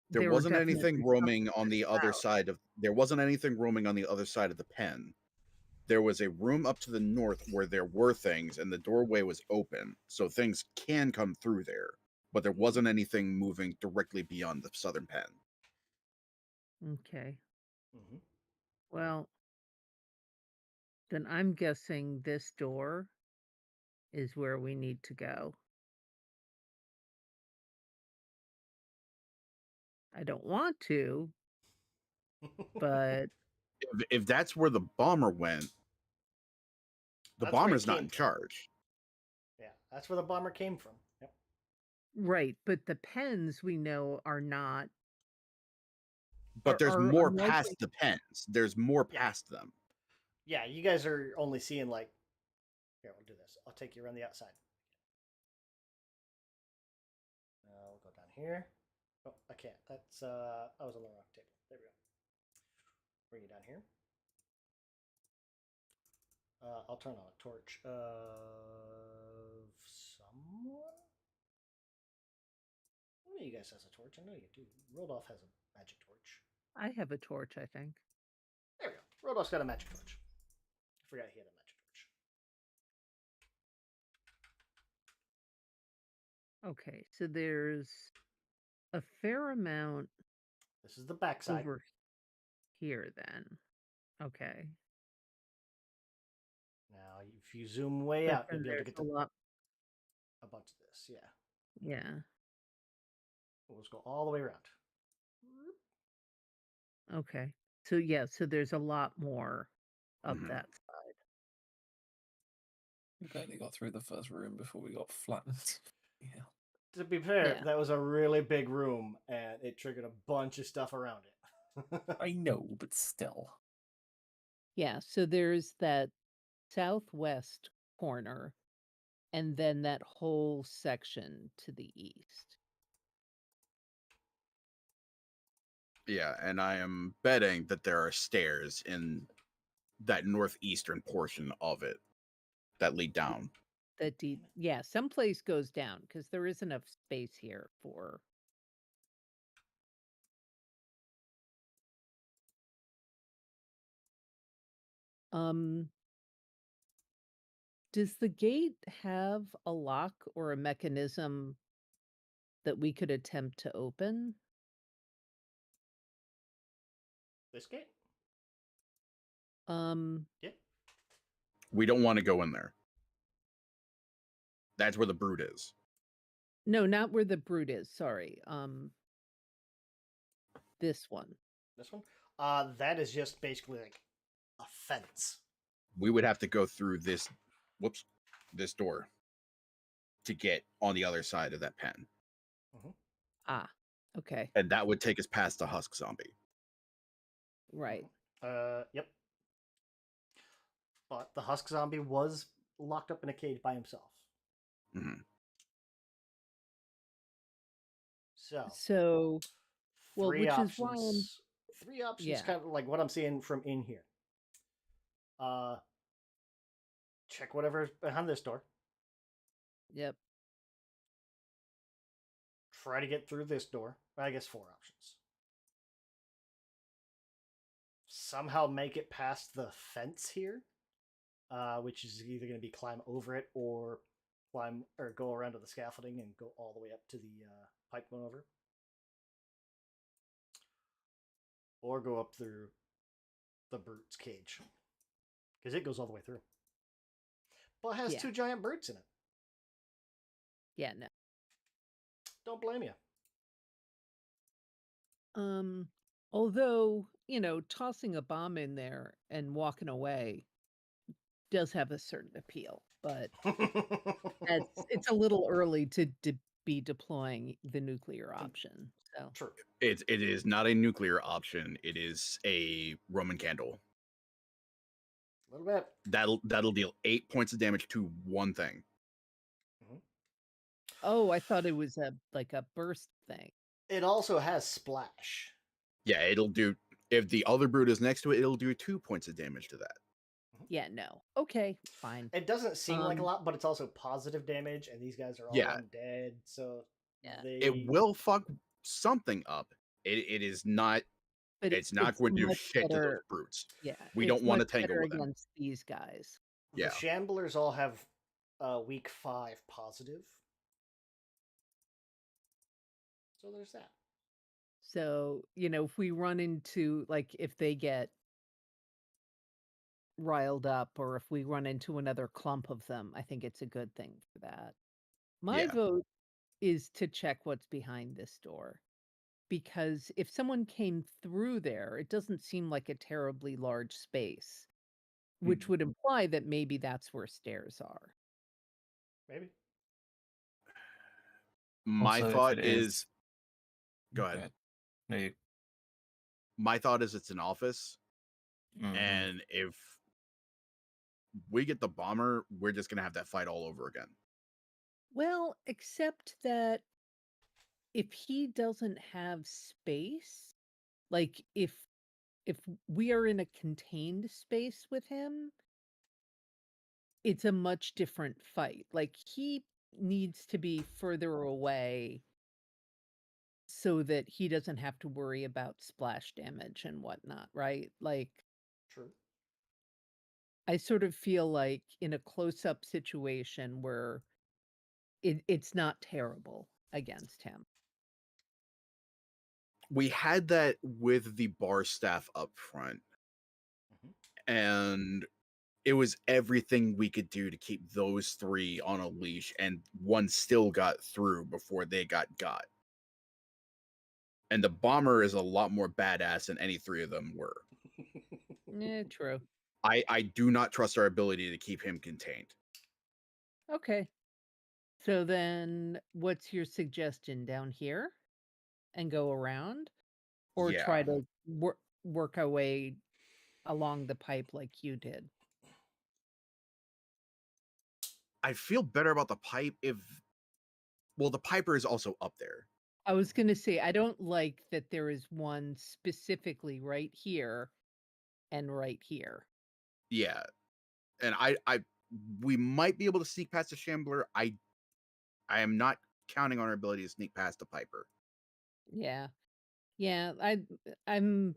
D: There
B: There were
D: wasn't anything
B: definitely some
D: roaming on the other
B: south.
D: side of there wasn't anything roaming on the other side of the pen. There was a room up to the north where there were things and the doorway was open, so things can come through there. But there wasn't anything moving directly beyond the southern pen.
B: Okay.
A: Mm-hmm.
B: Well, then I'm guessing this door is where we need to go. I don't want to, but
D: If that's where the bomber went, the
A: That's where he
D: bomber's not
A: came
D: in
A: from.
D: charge.
A: Yeah, that's where the bomber came from. Yep.
B: right, but the pens we know are not
D: But there's
B: are
D: more
B: unlikely.
D: past the pens. There's more
A: Yeah.
D: past them.
A: Yeah, you guys are only seeing like. Here, we'll do this. I'll take you around the outside. We'll go down here. Oh, I can't. That's I was on the wrong table. There we go. Bring it down here. I'll turn on a torch of someone. One of you guys has a torch. I know you do. Rodolph has a magic torch.
B: I have a torch, I think.
A: There we go. Rodolph's got a magic torch. I forgot he had a magic torch.
B: Okay, so there's a fair amount
A: This is the backside.
B: over here then. Okay.
A: Now, if you zoom way
B: But
A: out, you'll
B: then
A: be able to
B: there's
A: get
B: a lot.
A: a bunch of this. Yeah.
B: Yeah.
A: We'll just go all the way around.
B: Okay. So yeah, so there's a lot more up
D: Mhm.
B: that side.
C: We barely got through the first room before we got flattened. Yeah.
A: To be fair,
B: Yeah.
A: that was a really big room, and it triggered a bunch of stuff around it.
C: I know, but still.
B: Yeah, so there's that southwest corner and then that whole section to the east.
D: Yeah, and I am betting that there are stairs in that northeastern portion of it that lead down.
B: Yeah, someplace goes down because there is enough space here for. Does the gate have a lock or a mechanism that we could attempt to open?
A: This gate?
B: Yeah.
D: We don't want to go in there. That's where the brood is.
B: No, not where the brood is. Sorry. This one.
A: This one? That is just basically like a fence.
D: We would have to go through this door to get on the other side of that pen.
B: Ah, okay.
D: And that would take us past the husk zombie.
B: Right.
A: Yep. But the husk zombie was locked up in a cage by himself.
D: Mhm.
B: So, well,
A: three
B: which
A: options.
B: is why I'm.
A: Three options,
B: Yeah.
A: kind of like what I'm seeing from in here. Check whatever's behind this door.
B: Yep.
A: Try to get through this door. I guess 4 options. Somehow make it past the fence here, which is either going to be climb over it or climb or go around to the scaffolding and go all the way up to the pipe going over, or go up through the brute's cage because it goes all the way through. But it has
B: Yeah.
A: 2 giant brutes in it.
B: Yeah, no.
A: Don't blame you.
B: Although, tossing a bomb in there and walking away does have a certain appeal, but it's a little early to be deploying the nuclear option. So
A: True.
D: It is not a nuclear option. It is a Roman candle.
A: A little bit.
D: That'll deal 8 points of damage to one thing.
B: Oh, I thought it was a burst thing.
A: It also has splash.
D: Yeah, it'll do. If the other brood is next to it, it'll do 2 points of damage to that.
B: Yeah, no. Okay, fine.
A: It doesn't seem like a lot, but it's also positive damage, and these guys are all
D: Yeah.
A: undead, so
B: Yeah.
D: It will fuck something up. It is not.
B: But
D: It's not going to do
B: much
D: shit to those
B: better-
D: brutes.
B: Yeah.
D: We don't
B: it's
D: wanna
B: much
D: tangle
B: better
D: with them.
B: against these guys.
D: Yeah.
A: The Shamblers all have weak 5 positive. So there's that.
B: So, if we run into, if they get riled up or if we run into another clump of them, I think it's a good thing for that. My
D: Yeah.
B: vote is to check what's behind this door. Because if someone came through there, it doesn't seem like a terribly large space, which would imply that maybe that's where stairs are.
A: Maybe.
D: My
C: Also, if
D: thought
C: it
D: is. Go ahead.
C: Okay. No, you-
D: My thought is it's an office,
C: Mhm.
D: and if we get the bomber, we're just gonna have that fight all over again.
B: Well, except that if he doesn't have space, like if we are in a contained space with him, it's a much different fight. Like he needs to be further away so that he doesn't have to worry about splash damage and whatnot, right? Like
A: True.
B: I sort of feel like in a close-up situation where it's not terrible against him.
D: We had that with the bar staff up front,
A: Mhm.
D: and it was everything we could do to keep those three on a leash, and one still got through before they got. And the bomber is a lot more badass than any three of them were.
B: Yeah, true.
D: I do not trust our ability to keep him contained.
B: Okay. So then what's your suggestion? Down here and go around? Or try
D: Yeah.
B: to work our way along the pipe like you did?
D: I feel better about the pipe if, well, the piper is also up there.
B: I was gonna say, I don't like that there is one specifically right here and right here.
D: Yeah. And we might be able to sneak past the shambler. I am not counting on our ability to sneak past the piper.
B: Yeah. Yeah, I'm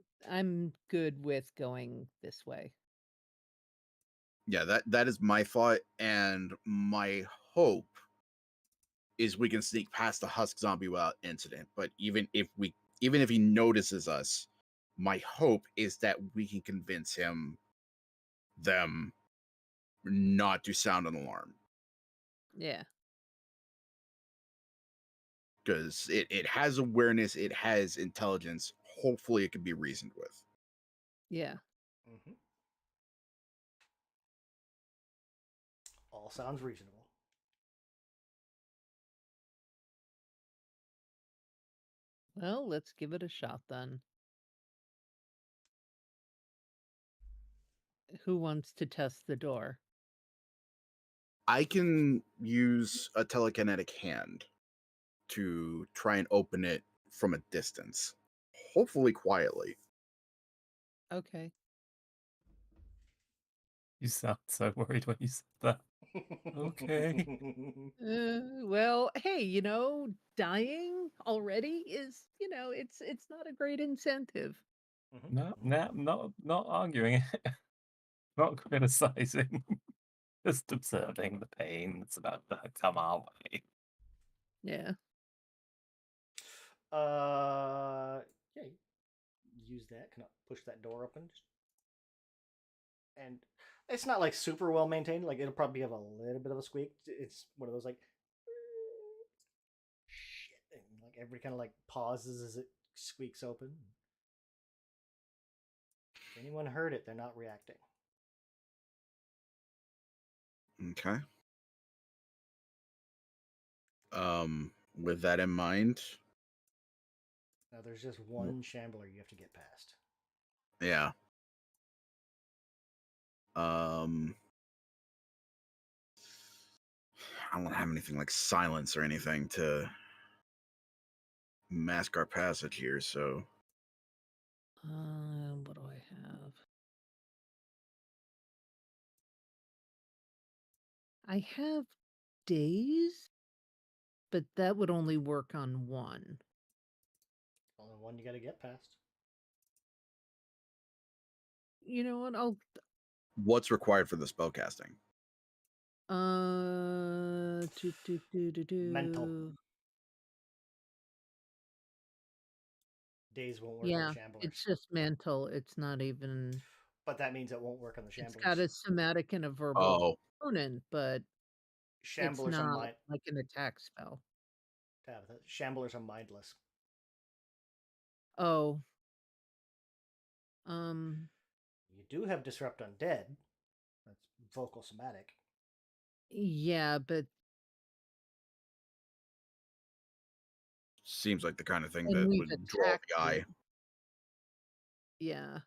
B: good with going this way.
D: Yeah, that is my thought, and my hope is we can sneak past the husk zombie without incident. But even if he notices us, my hope is that we can convince them not to sound an alarm,
B: Yeah.
D: because it has awareness, it has intelligence. Hopefully it can be reasoned with.
B: Yeah.
A: Mhm. All sounds reasonable.
B: Well, let's give it a shot then. Who wants to test the door?
D: I can use a telekinetic hand to try and open it from a distance, hopefully quietly.
B: Okay.
C: You sound so worried when you said that. Okay.
B: Well, hey, dying already is, it's not a great incentive.
A: Mhm.
C: No, not arguing it. Not criticizing. Just observing the pain that's about to come our way.
B: Yeah.
A: Yeah. Use that. Can I push that door open? And it's not like super well maintained. Like it'll probably have a little bit of a squeak. It's one of those like shit, and like everybody kind of like pauses as it squeaks open. If anyone heard it, they're not reacting.
D: Okay. With that in mind,
A: Now there's just one shambler you have to get past.
D: yeah. Um, I don't have anything like silence or anything to mask our passage here, so
B: What do I have? I have days, but that would only work on one.
A: Only one you got to get past.
B: You know what? I'll
D: what's required for the spell casting?
A: Mental. Days won't work on
B: Yeah,
A: shamblers,
B: it's just mental. It's not even.
A: but that means it won't work on the
B: It's got
A: shamblers.
B: a somatic and a verbal
D: Oh,
B: component, but it's
A: Shamblers are
B: not like an attack spell.
A: Shamblers are mindless.
B: Oh. Um.
A: You do have disrupt undead. That's vocal somatic.
B: Yeah, but
D: seems like the kind of thing
B: and
D: that
B: we've
D: would draw
B: attacked
D: the eye.
B: it. Yeah.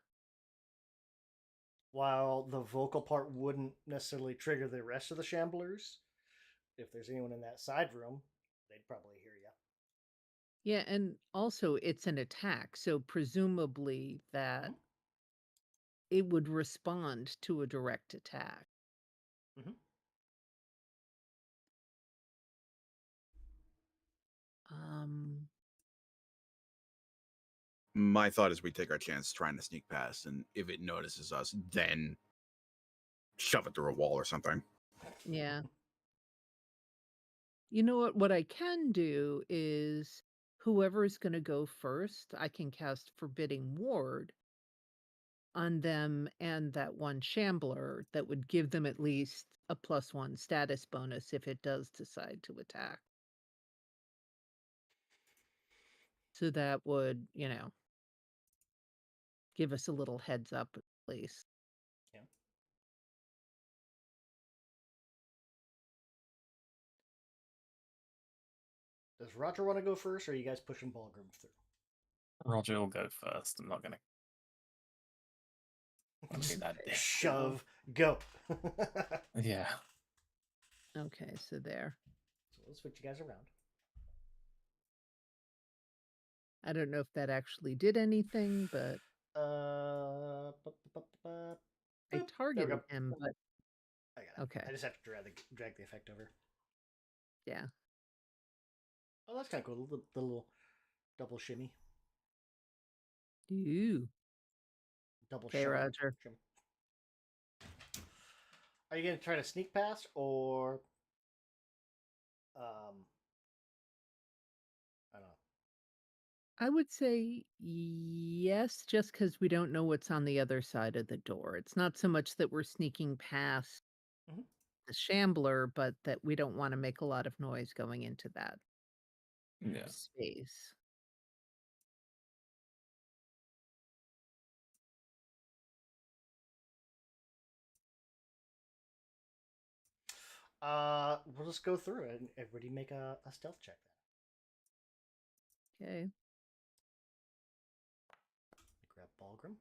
A: While the vocal part wouldn't necessarily trigger the rest of the shamblers, if there's anyone in that side room, they'd probably hear you.
B: Yeah, and also it's an attack, so presumably that
A: Mhm.
B: it would respond to a direct attack.
A: Mhm.
B: Um,
D: My thought is we take our chance trying to sneak past, and if it notices us, then shove it through a wall or something.
B: yeah. You know what? What I can do is whoever's going to go first, I can cast Forbidding Ward on them and that one shambler that would give them at least a +1 status bonus if it does decide to attack. So that would, give us a little heads up at least.
A: Yeah. Does Roger want to go first, or are you guys pushing Ballgrim through?
C: Roger will go first. I'm not gonna be that dick.
A: Shove, go.
C: Yeah.
B: Okay, so there.
A: So we'll switch you guys around.
B: I don't know if that actually did anything, but
A: I
B: I
A: There we
B: targeted
A: go.
B: him, but
A: I got it.
B: okay.
A: I just have to drag the effect over.
B: Yeah.
A: Oh, that's kind of cool. The little double shimmy,
B: Ooh.
A: double
B: Okay,
A: shove.
B: Roger.
A: Shimmy. Are you gonna try to sneak past, or I don't know.
B: I would say yes, just because we don't know what's on the other side of the door. It's not so much that we're sneaking past
A: Mhm.
B: the shambler, but that we don't wanna make a lot of noise going into that
C: Yeah.
B: space.
A: We'll just go through it, and everybody make a stealth check then.
B: Okay.
A: Grab Ballgrim.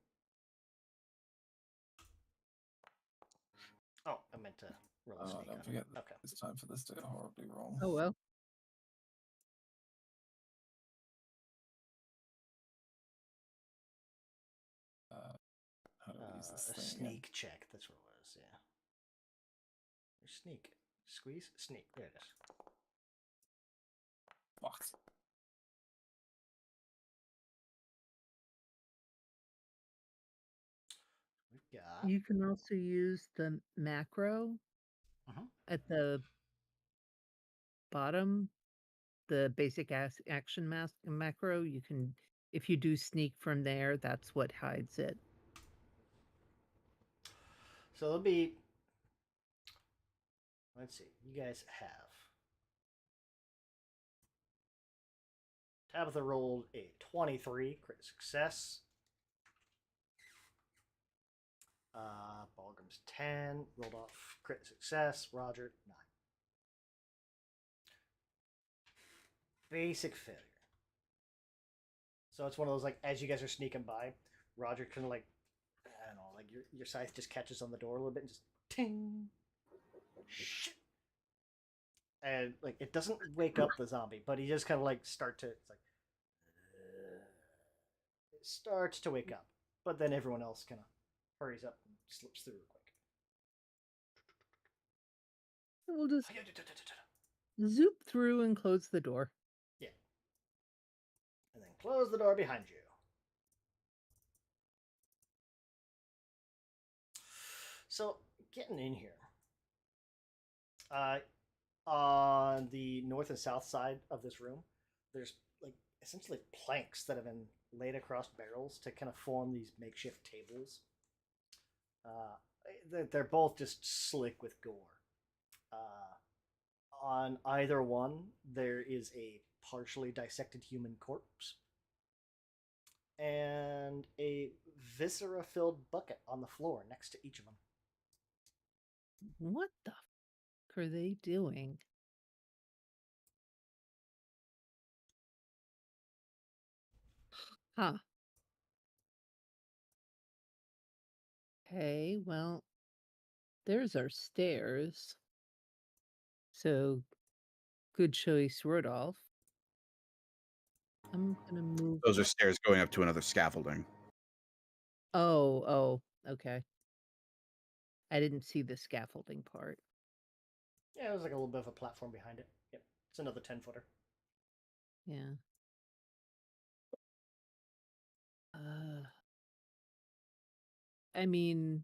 A: Oh, I meant to roll a
C: Oh,
A: sneak
C: don't
A: on
C: forget
A: it.
C: that
A: Okay.
C: it's time for this to go horribly wrong.
B: Oh, well.
C: How do we use this
A: A
C: thing
A: sneak
C: again?
A: check. That's what it was. Yeah. Or sneak. Squeeze. Sneak. There it is.
C: Fuck.
A: We've got.
B: You can also use the macro
A: Mhm.
B: at the bottom, the basic action macro. You can, if you do sneak from there, that's what hides it.
A: So there'll be. Let's see. You guys have. Tabitha rolled a 23 crit success. Ballgrim's 10 rolled off crit success. Roger 9. Basic failure. So it's one of those, like, as you guys are sneaking by, Roger kind of, like, I don't know, like your scythe just catches on the door a little bit and just ting. Shit. And like it doesn't wake up the zombie, but he just kind of like it's like it starts to wake up, but then everyone else kind of hurries up and slips through real quick.
B: We'll just zoop through and close the door.
A: Yeah, and then close the door behind you. So getting in here, on the north and south side of this room, there's like essentially planks that have been laid across barrels to kind of form these makeshift tables. They're both just slick with gore. On either one, there is a partially dissected human corpse and a viscera filled bucket on the floor next to each of them.
B: What the fuck are they doing? Huh. Okay, well, there's our stairs. So, good choice, Rudolph. I'm gonna move.
D: Those are stairs going up to another scaffolding.
B: Oh, okay. I didn't see the scaffolding part.
A: Yeah, there's like a little bit of a platform behind it. Yep, it's another 10-footer.
B: Yeah. I mean,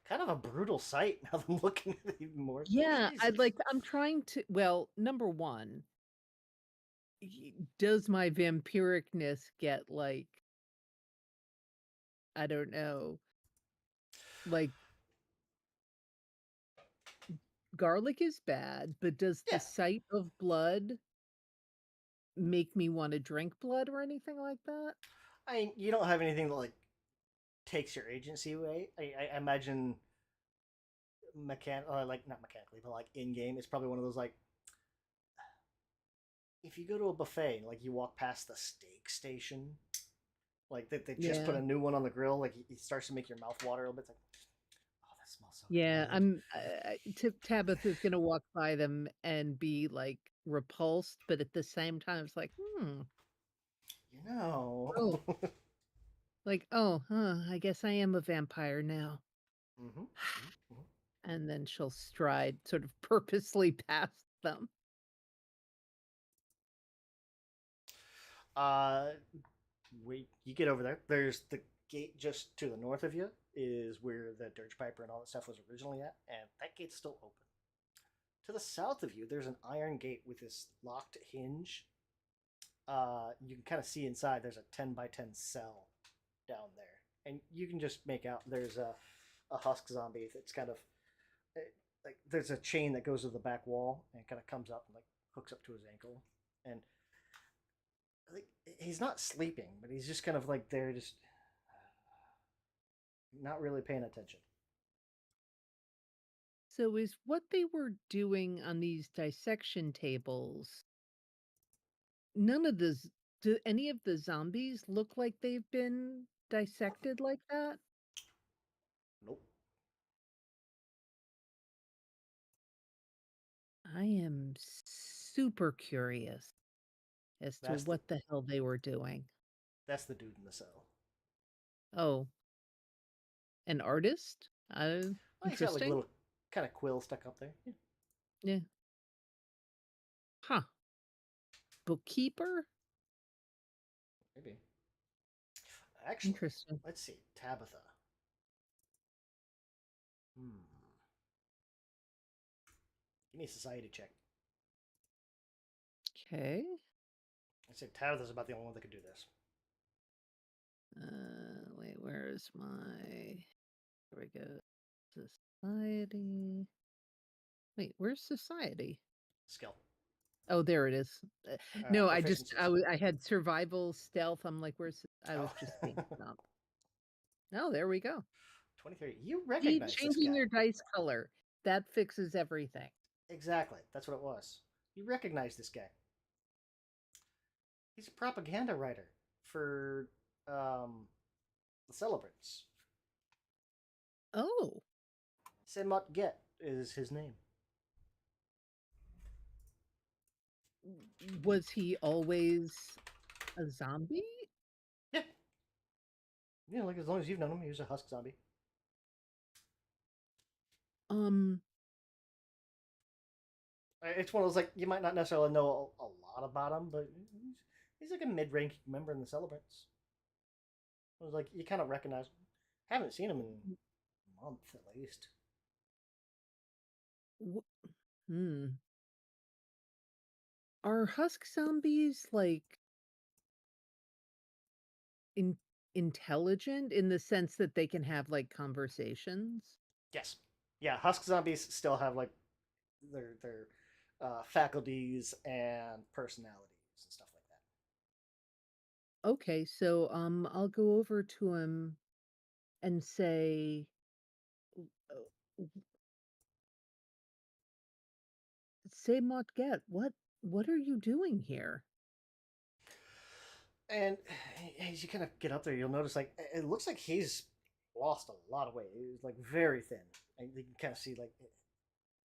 A: Kind of a brutal sight now that I'm looking at it even more.
B: yeah,
A: Jesus.
B: I'm trying to, well, number one, does my vampiricness get like, I don't know, like garlic is bad, but does the
A: Yeah.
B: sight of blood make me want to drink blood or anything like that?
A: I mean, you don't have anything that like takes your agency away. I imagine like not mechanically, but like in game, it's probably one of those like if you go to a buffet and like you walk past the steak station, like they just put
B: Yeah.
A: a new one on the grill, like it starts to make your mouth water a little bit. It's like, oh, that smells so
B: Yeah,
A: good.
B: Tabitha's gonna walk by them and be like repulsed, but at the same time, it's like,
A: You know.
B: oh, like, oh, huh, I guess I am a vampire now.
A: hmm
B: And then she'll stride sort of purposely past them.
A: Uh, you get over there. There's the gate just to the north of you is where the dirge piper and all that stuff was originally at, and that gate's still open. To the south of you, there's an iron gate with this locked hinge. You can kind of see inside. There's a 10 by 10 cell down there, and you can just make out there's a husk zombie that's kind of like there's a chain that goes to the back wall and kind of comes up and like hooks up to his ankle, and like he's not sleeping, but he's just kind of like there, just not really paying attention.
B: So is what they were doing on these dissection tables, none of the do any of the zombies look like they've been dissected like that?
A: Nope.
B: I am super curious as to
A: That's the
B: what the hell they were doing.
A: that's the dude in the cell.
B: Oh, an artist?
A: Well, he's got like a
B: Interesting.
A: little kind of quill stuck up there. Yeah,
B: Yeah. Huh. Bookkeeper?
A: maybe. Actually,
B: Interesting.
A: let's see. Tabitha. Hmm. Give me a society check.
B: Okay.
A: I said Tabitha's about the only one that could do this.
B: Wait, where is my... Here we go. Society. Wait, where's society?
A: Skill.
B: Oh, there it is. No,
A: Proficiencies.
B: I had survival stealth. I'm like, I was just being dumb. Oh, there we go.
A: 23. You
B: See,
A: recognize this
B: changing
A: guy.
B: your dice color. That fixes everything.
A: Exactly. That's what it was. You recognize this guy. He's a propaganda writer for the celebrants.
B: Oh,
A: Semot Get is his name.
B: was he always a zombie?
A: Yeah. You know, like as long as you've known him, he was a husk zombie. It's one of those like you might not necessarily know a lot about him, but he's like a mid-rank member in the celebrants. It was like you kind of recognize him. Haven't seen him in a month at least.
B: Hmm. Are husk zombies like in intelligent in the sense that they can have like conversations?
A: Yes. Yeah, husk zombies still have like their faculties and personalities and stuff like that.
B: Okay, so I'll go over to him and say, uh, "Say, Motget, what are you doing here?"
A: And as you kind of get up there, you'll notice like it looks like he's lost a lot of weight. He's like very thin, and you can kind of see like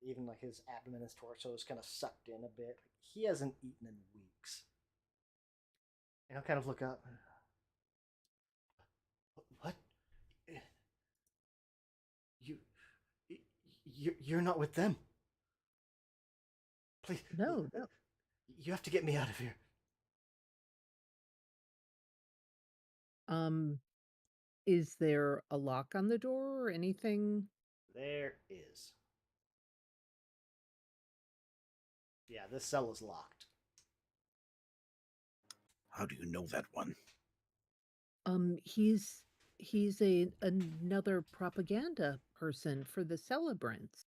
A: Even like his abdomen, his torso is kind of sucked in a bit. He hasn't eaten in weeks. And he'll kind of look up. What? You, you're not with them. Please,
B: No, no.
A: you have to get me out of here.
B: Is there a lock on the door or anything?
A: There is. Yeah, this cell is locked.
D: How do you know that one?
B: He's another propaganda person for the celebrants.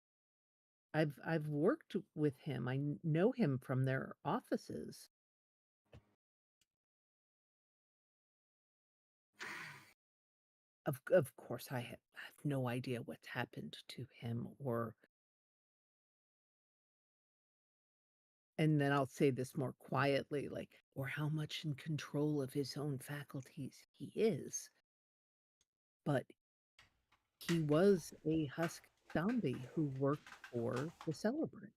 B: I've worked with him. I know him from their offices. Of course, I have no idea what's happened to him, and then I'll say this more quietly, like, or how much in control of his own faculties he is. But he was a husk zombie who worked for the celebrant.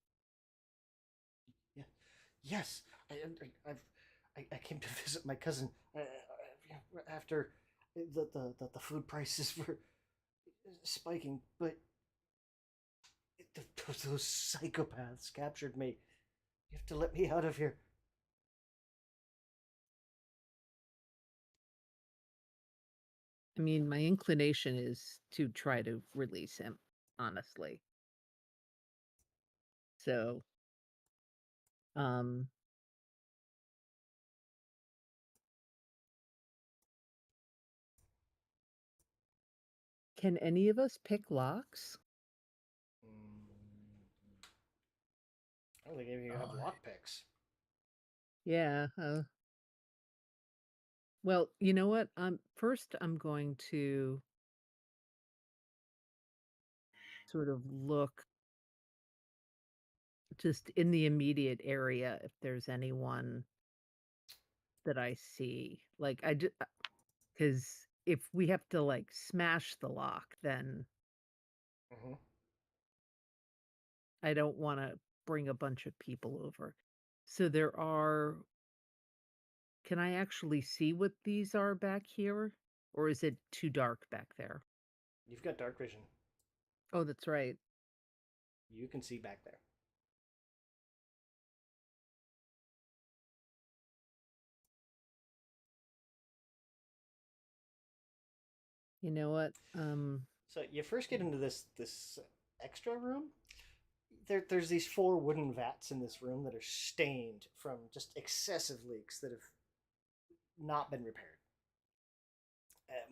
A: Yeah. Yes, I came to visit my cousin after the food prices were spiking, but those psychopaths captured me. You have to let me out of here.
B: I mean, my inclination is to try to release him, honestly. So, um, can any of us pick locks?
A: I don't think any of you have
C: Oh.
A: lockpicks.
B: Yeah. Well, you know what? First, I'm going to sort of look just in the immediate area if there's anyone that I see. Like, because if we have to like smash the lock, then
A: Mm-hmm.
B: I don't want to bring a bunch of people over. So there are. Can I actually see what these are back here? Or is it too dark back there?
A: You've got dark vision.
B: Oh, that's right.
A: You can see back there.
B: You know what?
A: So you first get into this extra room. There's these 4 wooden vats in this room that are stained from just excessive leaks that have not been repaired.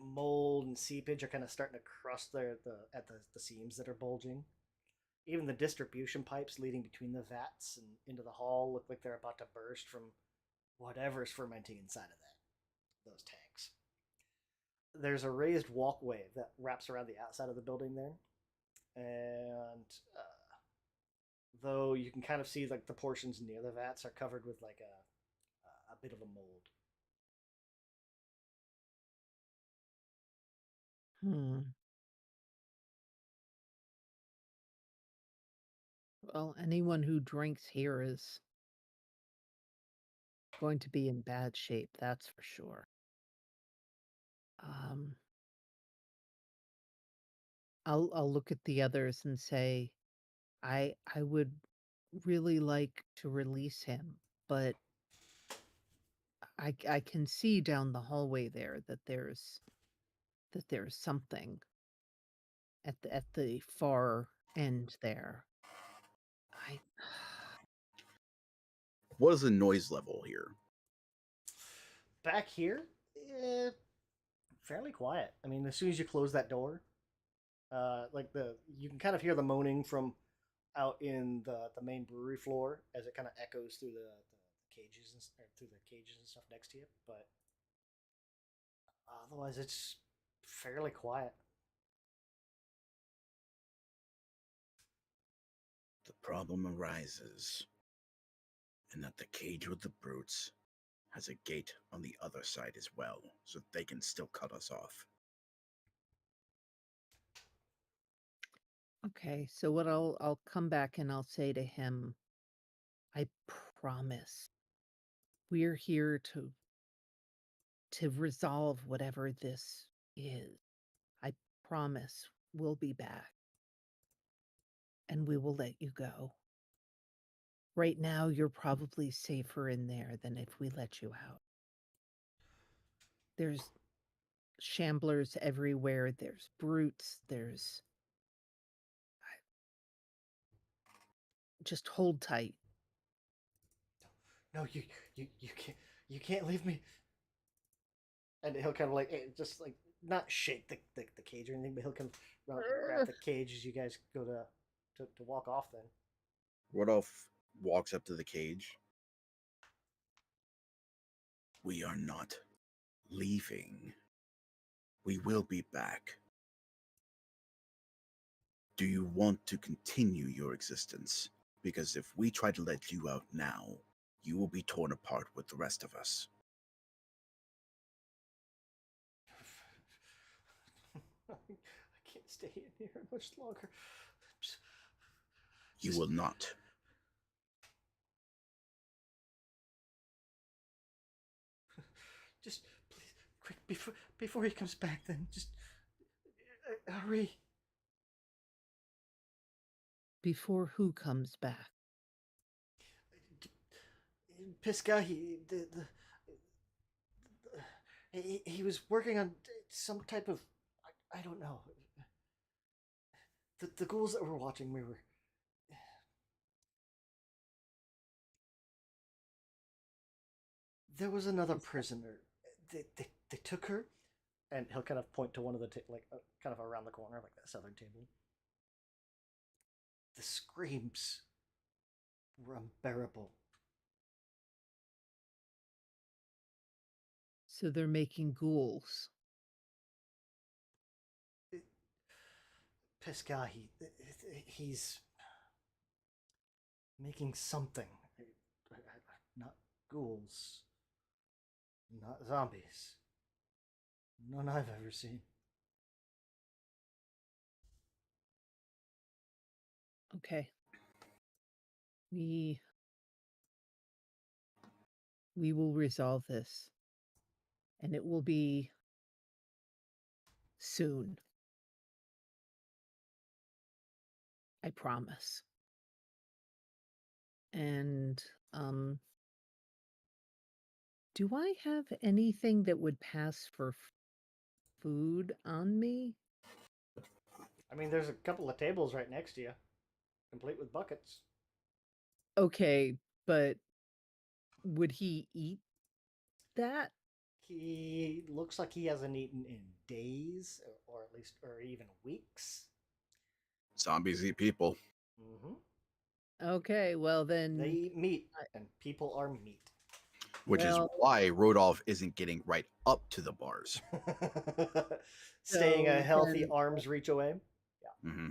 A: Mold and seepage are kind of starting to crust the seams that are bulging. Even the distribution pipes leading between the vats and into the hall look like they're about to burst from whatever's fermenting inside of those tanks. There's a raised walkway that wraps around the outside of the building there, and though you can kind of see like the portions near the vats are covered with like a bit of a mold.
B: Well, anyone who drinks here is going to be in bad shape, that's for sure. Um, I'll look at the others and say, I would really like to release him, but I can see down the hallway there that there's something at the far end there. I
D: What is the noise level here?
A: Back here, fairly quiet. I mean, as soon as you close that door, you can kind of hear the moaning from out in the main brewery floor as it kind of echoes through the cages or through the cages and stuff next to you. But otherwise, it's fairly quiet.
D: The problem arises in that the cage with the brutes has a gate on the other side as well, so they can still cut us off.
B: Okay, so what I'll come back and I'll say to him, I promise we're here to resolve whatever this is. I promise we'll be back and we will let you go. Right now, you're probably safer in there than if we let you out. There's shamblers everywhere, there's brutes, there's. Just hold tight.
A: No, you can't leave me. And he'll kind of like just like not shake the cage or anything, but he'll kind of run up and grab the cage as you guys go to walk off. Then
D: Rodolph walks up to the cage. We are not leaving. We will be back. Do you want to continue your existence? Because if we try to let you out now, you will be torn apart with the rest of us.
A: I can't stay in here much longer.
D: You will not.
A: Just please, quick before he comes back. Then just hurry.
B: Before who comes back?
A: Piscahi, he was working on some type of I don't know. The ghouls that were watching me were. There was another prisoner. They took her, and he'll kind of point to one of the kind of around the corner, like that southern table. The screams were unbearable.
B: So they're making ghouls.
A: Pescahi, he's making something. Not ghouls. Not zombies. None I've ever seen.
B: Okay. We will resolve this. And it will be soon. I promise. And do I have anything that would pass for food on me?
A: I mean, there's a couple of tables right next to you, complete with buckets.
B: Okay, but would he eat that?
A: He looks like he hasn't eaten in days, or at least, or even weeks.
D: Zombies eat people.
A: Mm-hmm.
B: Okay, well then.
A: They eat meat, and people are meat.
D: Which is why Rodolph isn't getting right up to the bars.
A: Staying a
B: So
A: healthy
B: then-
A: arm's reach away. Yeah.
D: Mm-hmm.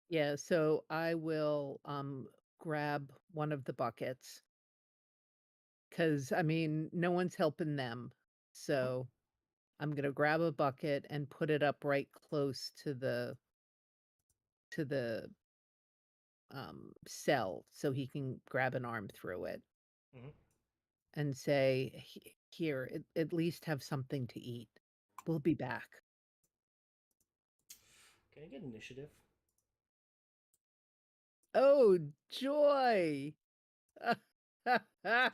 B: Yeah, so I will grab one of the buckets. Cause I mean, no one's helping them. So I'm gonna grab a bucket and put it up right close to the cell so he can grab an arm through it.
A: Mhm.
B: And say, Here, at least have something to eat. We'll be back."
A: Can I get initiative?
B: Oh, joy! Damn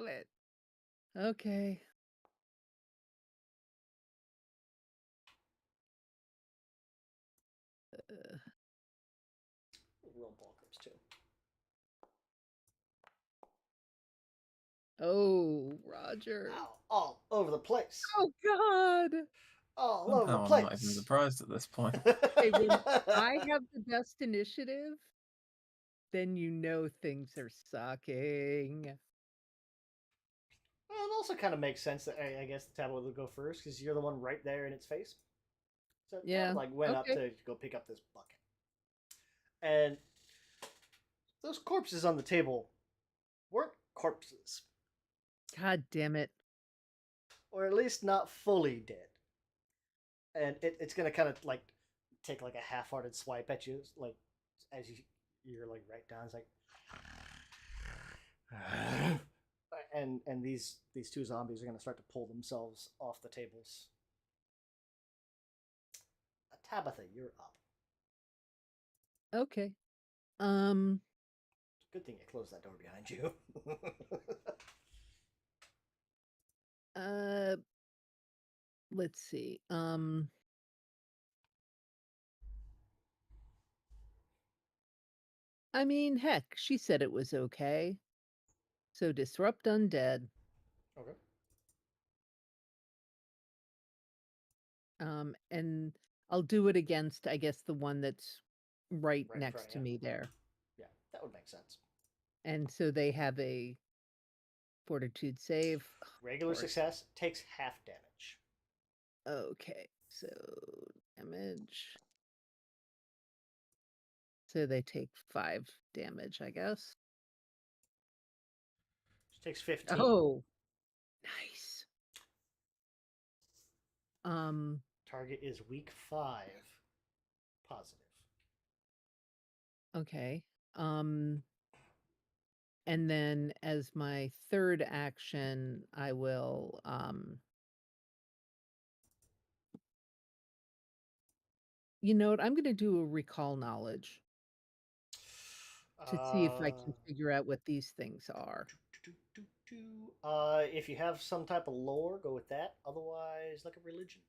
B: it. Okay.
A: Roll ball grips too.
B: Oh, Roger.
A: Ow, all over the place.
B: Oh, God.
A: All over the
C: Somehow I'm
A: place.
C: not even surprised at this point.
B: Hey, when I have the best initiative, then you know things are sucking.
A: Well, it also kind of makes sense that I guess the tablet would go first because you're the one right there in its face. So the
B: Yeah,
A: tablet like went up
B: okay.
A: to go pick up this bucket, and those corpses on the table weren't corpses,
B: God damn it.
A: or at least not fully dead. And it's gonna kind of like take like a half-hearted swipe at you, like as you're like right down. It's like, and these two zombies are gonna start to pull themselves off the tables. Tabitha, you're up.
B: Okay.
A: Good thing you closed that door behind you.
B: Uh, let's see. I mean, heck, she said it was okay. So disrupt undead.
A: Okay.
B: And I'll do it against, I guess, the one that's right
A: Right in front
B: next
A: of
B: to
A: you.
B: me there.
A: Yeah, that would make sense.
B: And so they have a fortitude save.
A: Regular
B: course.
A: success takes half damage.
B: Okay, so damage. So they take 5 damage, I guess.
A: She takes 15.
B: Oh, nice. Um,
A: Target is weak 5. Positive.
B: okay. And then as my third action, I will you know what? I'm going to do a recall knowledge to see if I can figure out what these things are.
A: If you have some type of lore, go with that. Otherwise, like a religion.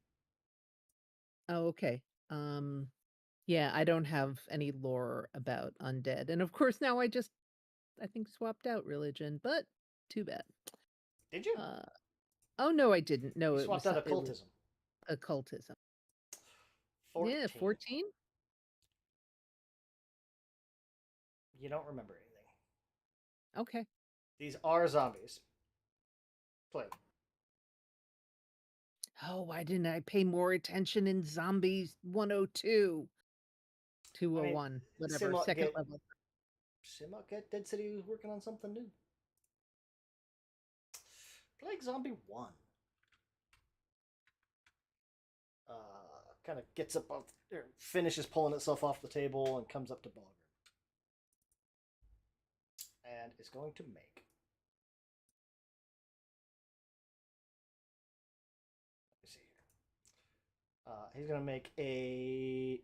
B: Oh, okay. Yeah, I don't have any lore about undead. And of course now I think swapped out religion, but too bad.
A: Did you?
B: Oh no, I didn't. No,
A: You
B: it was
A: swapped out
B: it was
A: occultism.
B: occultism.
A: 14.
B: Yeah, 14.
A: You don't remember anything.
B: Okay.
A: These are zombies. Play.
B: Oh, why didn't I pay more attention in Zombies 102? 201, whatever,
A: Simot
B: second
A: get
B: level.
A: Simot get Dead City was working on something new. Plague Zombie 1. Kind of gets up off, finishes pulling itself off the table and comes up to Balgrim. And is going to make. Let me see here. He's going to make a.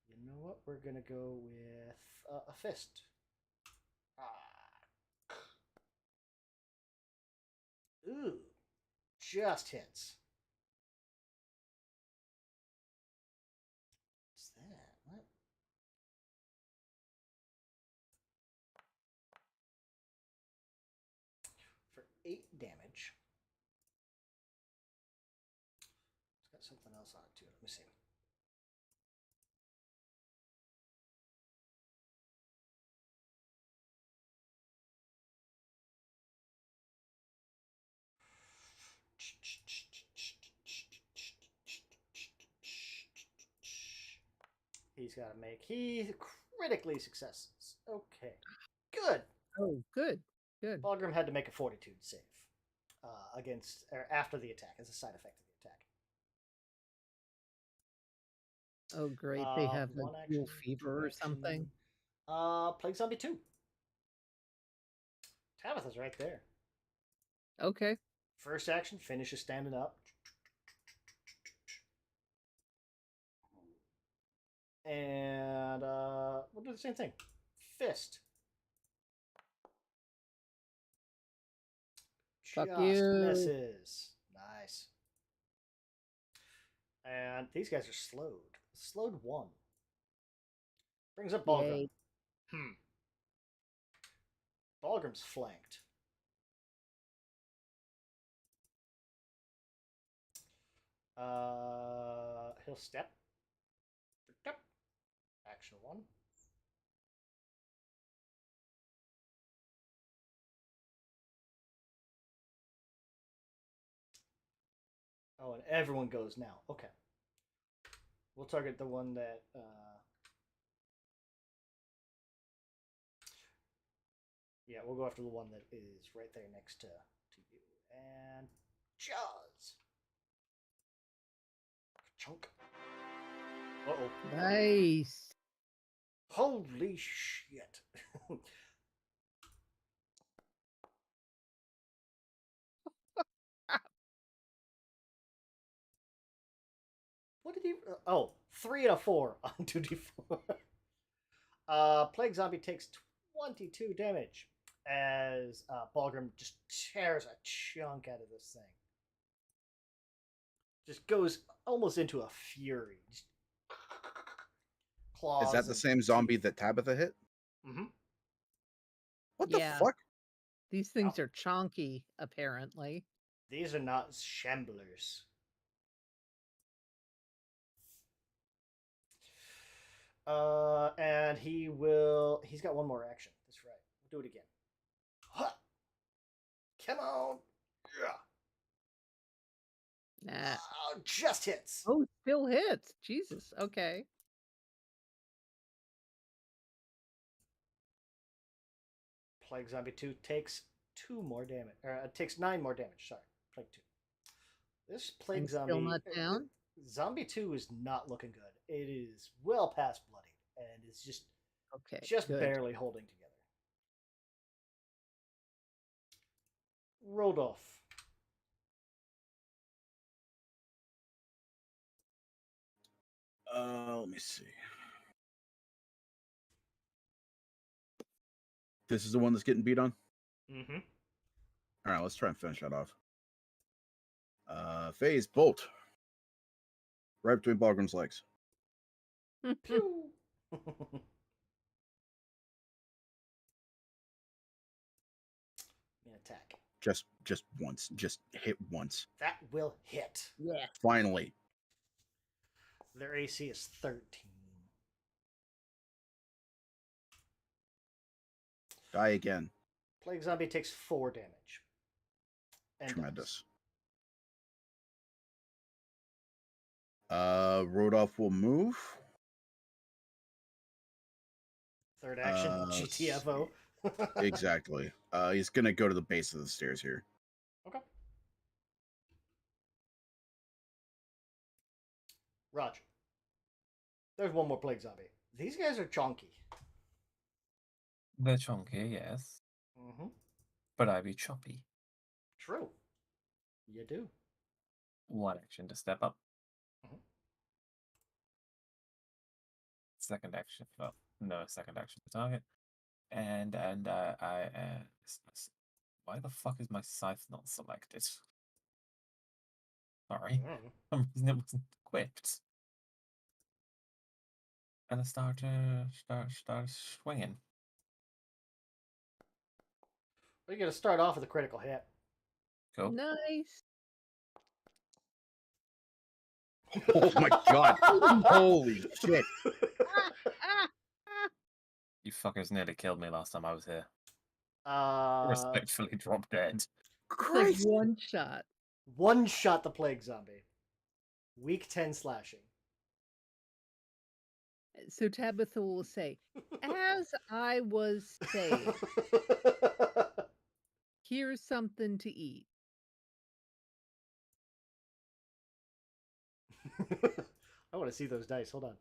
A: You know what? We're going to go with a fist. Ooh. Just hits. What's that? What? For 8 damage. It's got something else on it too. Let me see. He's got to make. He critically successes. Okay. Good.
B: Oh, good. Good.
A: Balgrim had to make a fortitude save against or after the attack as a side effect of the attack.
B: Oh, great. They have a
A: one
B: dual
A: action,
B: fever or something.
A: Plague Zombie 2. Tabitha's right there.
B: Okay.
A: First action, finishes standing up. And we'll do the same thing. Fist.
B: Fuck
A: Just
B: you.
A: misses. Nice. And these guys are slowed. Slowed 1. Brings up Balgrim.
B: Yay.
A: Balgrim's flanked. He'll step. Action 1. Oh, and everyone goes now. Okay. We'll target the one that. Yeah, we'll go after the one that is right there next to you. And Jaws. Uh-oh.
B: Nice.
A: Holy shit. What did he... oh, 3 and a 4 on 2d4. Plague Zombie takes 22 damage as Balgrim just tears a chunk out of this thing. Just goes almost into a fury. Just claws.
D: Is that the same zombie that Tabitha hit?
A: Mm-hmm.
D: What
B: Yeah.
D: the fuck?
B: These things are chonky, apparently.
A: These are not shamblers. And he's got one more action. That's right. We'll do it again. Huh. Come on. Yeah.
B: Nah.
A: Just hits.
B: Oh, still hits. Jesus. Okay.
A: Plague Zombie 2 takes 2 more damage. Or takes 9 more damage. Sorry. Plague 2. This Plague
B: And
A: Zombie...
B: still not down?
A: Zombie 2 is not looking good. It is well past bloody. And it's just
B: Okay. Good.
A: barely holding together. Rodolph.
D: Let me see. This is the one that's getting beat on?
A: Mm-hmm.
D: All right, let's try and finish that off. Phase bolt. Right between Balgrim's legs.
A: Pew. An attack.
D: Just once. Just hit once.
A: That will hit.
B: Yeah.
D: Finally.
A: Their AC is 13.
D: Die again.
A: Plague Zombie takes 4 damage. And
D: Tremendous. Rodolph will move.
A: Third action, GTFO.
D: Exactly. He's gonna go to the base of the stairs here.
A: Okay. Roger. There's one more Plague Zombie. These guys are chonky.
C: They're chunky, yes.
A: Mm-hmm.
C: But I be choppy.
A: True. You do.
C: One action to step up.
A: Mhm.
C: Second action. Well, no, second action to target. And why the fuck is my scythe not selected? Sorry.
A: Mm.
C: For some reason it wasn't equipped. And I start swinging.
A: We're going to start off with a critical hit.
C: Cool.
B: Nice.
D: Oh my god. Holy shit.
C: You fuckers nearly killed me last time I was here.
A: Uh,
C: Respectfully drop dead.
B: Like
D: Christ.
B: one shot.
A: one shot the Plague Zombie. Weak 10 slashing.
B: So Tabitha will say, as I was saying, here's something to eat.
A: I want to see those dice. Hold on.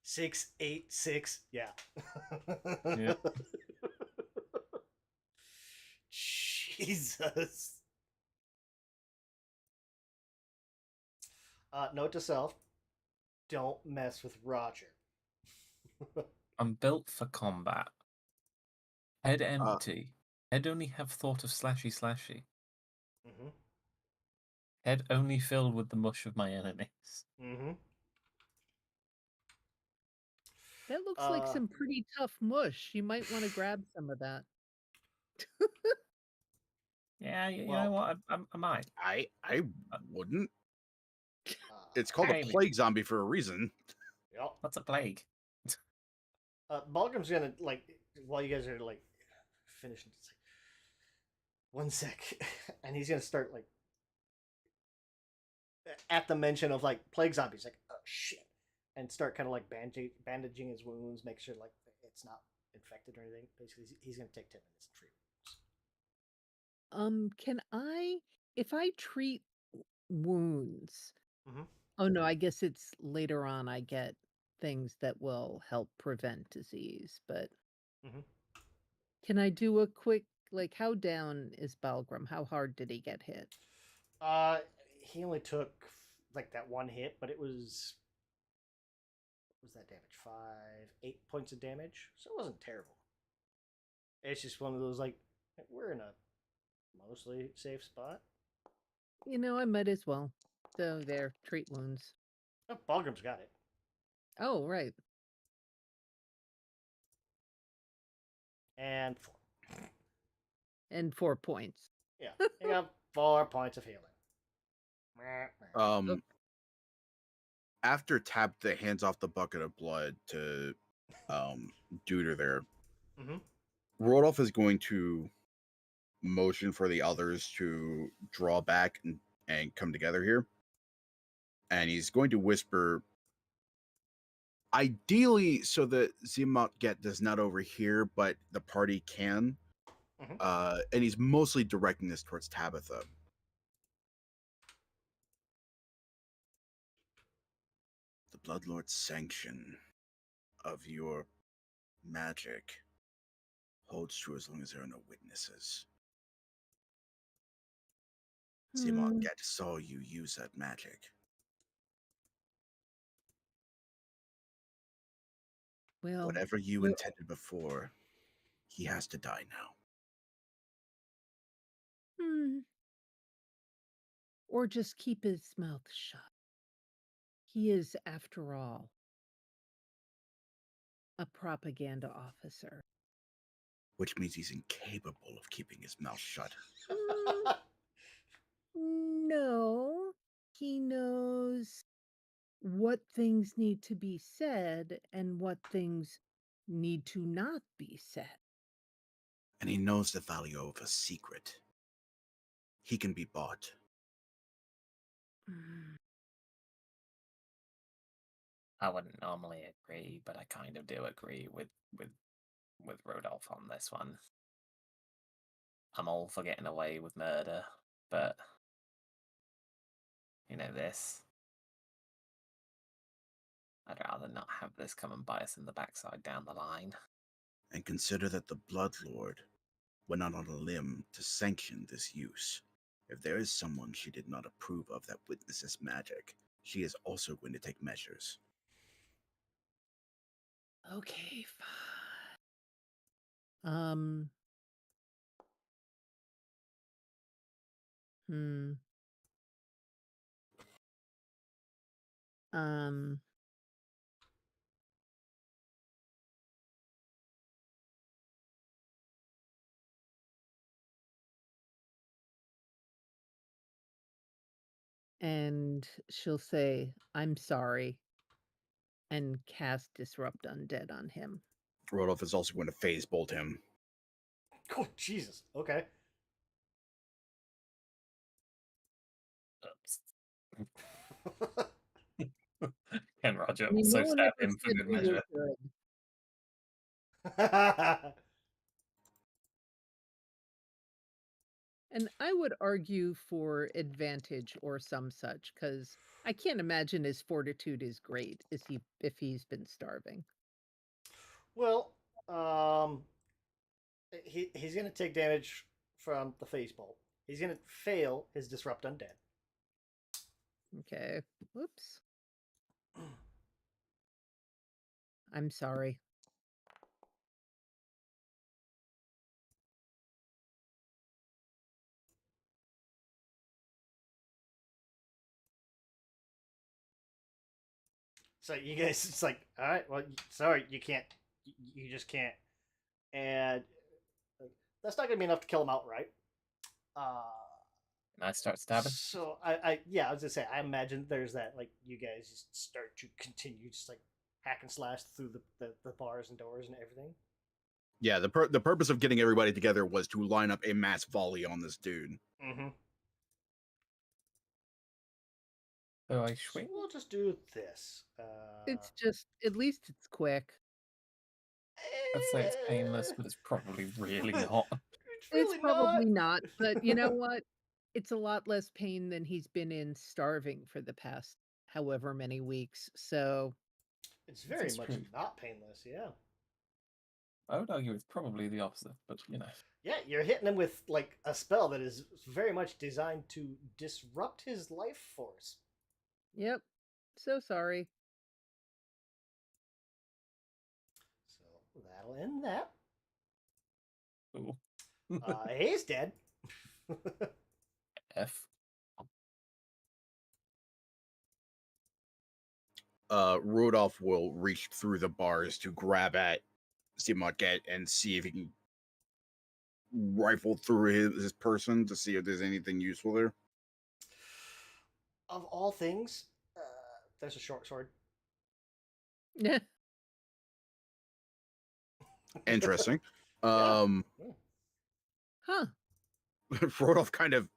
A: 6, 8, 6. Yeah.
C: Yeah.
A: Jesus. Note to self: don't mess with Roger.
C: I'm built for combat. Head empty. Head only have thought of slashy.
A: Mm-hmm.
C: Head only filled with the mush of my enemies.
A: Mm-hmm.
B: That looks like some pretty tough mush. You might want to grab some of that.
C: Yeah, you
A: Well-
C: know what? I might.
D: I wouldn't. It's called
C: Hey,
D: a plague zombie for a reason.
A: Yep.
C: What's a plague?
A: Balgrim's gonna, like, while you guys are, like, finishing, it's like, 1 sec. And he's gonna start, like, at the mention of, like, Plague Zombies, like, oh, shit. And start kind of, like, bandaging his wounds, make sure, like, it's not infected or anything. Basically, he's gonna take 10 minutes to treat.
B: Can I, if I treat wounds,
A: Mhm.
B: Oh, no, I guess it's later on I get things that will help prevent disease, but
A: Mhm.
B: can I do a quick like, how down is Balgrim? How hard did he get hit?
A: Uh, he only took like that one hit, but it was what was that damage? 8 points of damage, so it wasn't terrible. It's just one of those like we're in a mostly safe spot.
B: You know, I might as well. So there, treat wounds.
A: Oh, Balgrim's got it.
B: Oh, right.
A: And 4.
B: And 4 points.
A: Yeah, you got 4 points of healing.
D: After Tap the hands off the bucket of blood to Duder there,
A: Mm-hmm.
D: Rodolph is going to motion for the others to draw back and come together here. And he's going to whisper, ideally, so that Zimot Get does not overhear, but the party can.
A: Mhm.
D: And he's mostly directing this towards Tabitha. The Bloodlord's sanction of your magic holds true as long as there are no witnesses. Zimot Get saw you use that magic.
B: Well,
D: Whatever you
B: we're-
D: intended before, he has to die now.
B: Or just keep his mouth shut. He is, after all, a propaganda officer.
D: Which means he's incapable of keeping his mouth shut.
B: No, he knows what things need to be said and what things need to not be said.
D: And he knows the value of a secret. He can be bought.
C: I wouldn't normally agree, but I kind of do agree with Rodolph on this one. I'm all for getting away with murder, but you know this. I'd rather not have this come and bite us in the backside down the line.
D: And consider that the Bloodlord went out on a limb to sanction this use. If there is someone she did not approve of that witnesses magic, she is also going to take measures.
B: Okay, fine. Hmm. Um. And she'll say, "I'm sorry," and cast Disrupt Undead on him.
D: Rodolph is also going to phase bolt him.
A: Oh, Jesus. Okay.
C: Oops. Ken Roger
B: I mean, no
C: also
B: one
C: stab
B: ever
C: him for
B: said
C: good
B: we were
C: measure.
B: good. And I would argue for advantage or some such, because I can't imagine his fortitude is great if he's been starving.
A: Well, he's gonna take damage from the phase bolt. He's gonna fail his disrupt undead.
B: Okay. Whoops. I'm sorry.
A: So you guys, it's like, all right, well, sorry, you can't, you just can't, and like, that's not gonna be enough to kill him outright.
C: And I start stabbing.
A: So yeah, I was gonna say, I imagine there's that like you guys just start to continue just like hack and slash through the bars and doors and everything.
D: Yeah, the purpose of getting everybody together was to line up a mass volley on this dude.
A: Mm-hmm.
C: So I
A: So
C: swing.
A: we'll just do this.
B: It's just, at least it's quick.
C: I'd say it's painless, but it's probably really not.
A: It's
B: It's
A: really
B: probably
A: not.
B: not, but you know what? It's a lot less pain than he's been in starving for the past however many weeks. So
A: It's very
C: is
A: much
C: true.
A: not painless, yeah.
C: I would argue it's probably the opposite, but you know.
A: Yeah, you're hitting him with like a spell that is very much designed to disrupt his life force.
B: yep. So sorry.
A: So that'll end that.
C: Ooh.
A: He's dead.
C: F.
D: Rodolph will reach through the bars to grab at Simonket and see if he can rifle through his person to see if there's anything useful there.
A: Of all things, there's a short sword.
D: Interesting.
A: Yeah.
B: Huh.
D: Rodolph kind of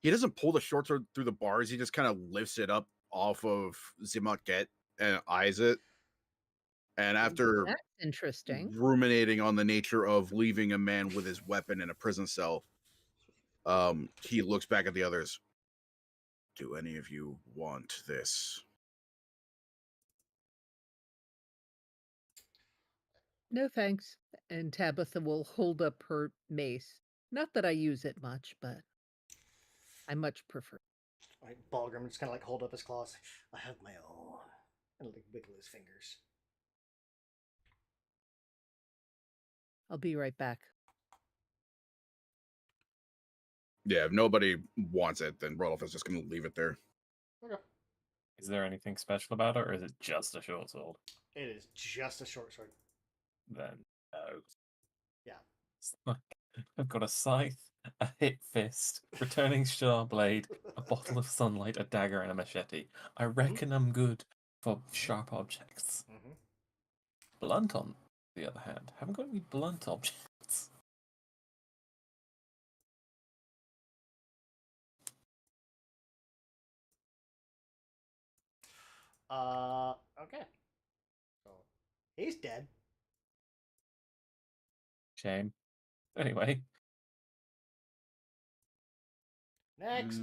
D: he doesn't pull the short sword through the bars. He just kind of lifts it up off of Zimatket and eyes it. And after
B: That's interesting.
D: ruminating on the nature of leaving a man with his weapon in a prison cell, he looks back at the others. Do any of you want this?
B: No thanks. And Tabitha will hold up her mace. Not that I use it much, but I much prefer.
A: Right, Balgrim just kind of like hold up his claws. I have my own, and like wiggle his fingers.
B: I'll be right back.
D: Yeah, if nobody wants it, then Rodolph is just going to leave it there.
A: Okay.
C: Is there anything special about it, or is it just a short sword?
A: It is just a short sword.
C: Then no.
A: Yeah.
C: It's like, I've got a scythe, a hit fist, returning star blade, a bottle of sunlight, a dagger, and a machete. I reckon I'm good for sharp objects.
A: Mm-hmm.
C: Blunt, on the other hand, haven't got any blunt objects.
A: Okay. So he's dead.
C: Shame. Anyway,
A: Next.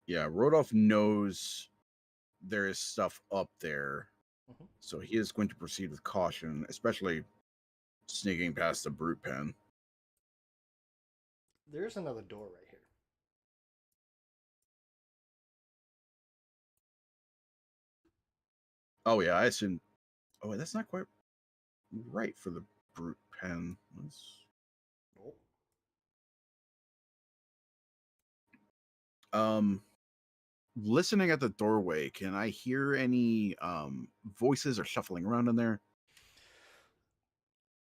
D: Yeah, Rodolph knows there is stuff up there,
A: Mhm.
D: so he is going to proceed with caution, especially sneaking past the brute pen.
A: There's another door right here.
D: Oh yeah, I assume. Oh, wait, that's not quite right for the brute pen.
A: Nope.
D: Listening at the doorway, can I hear any voices or shuffling around in there?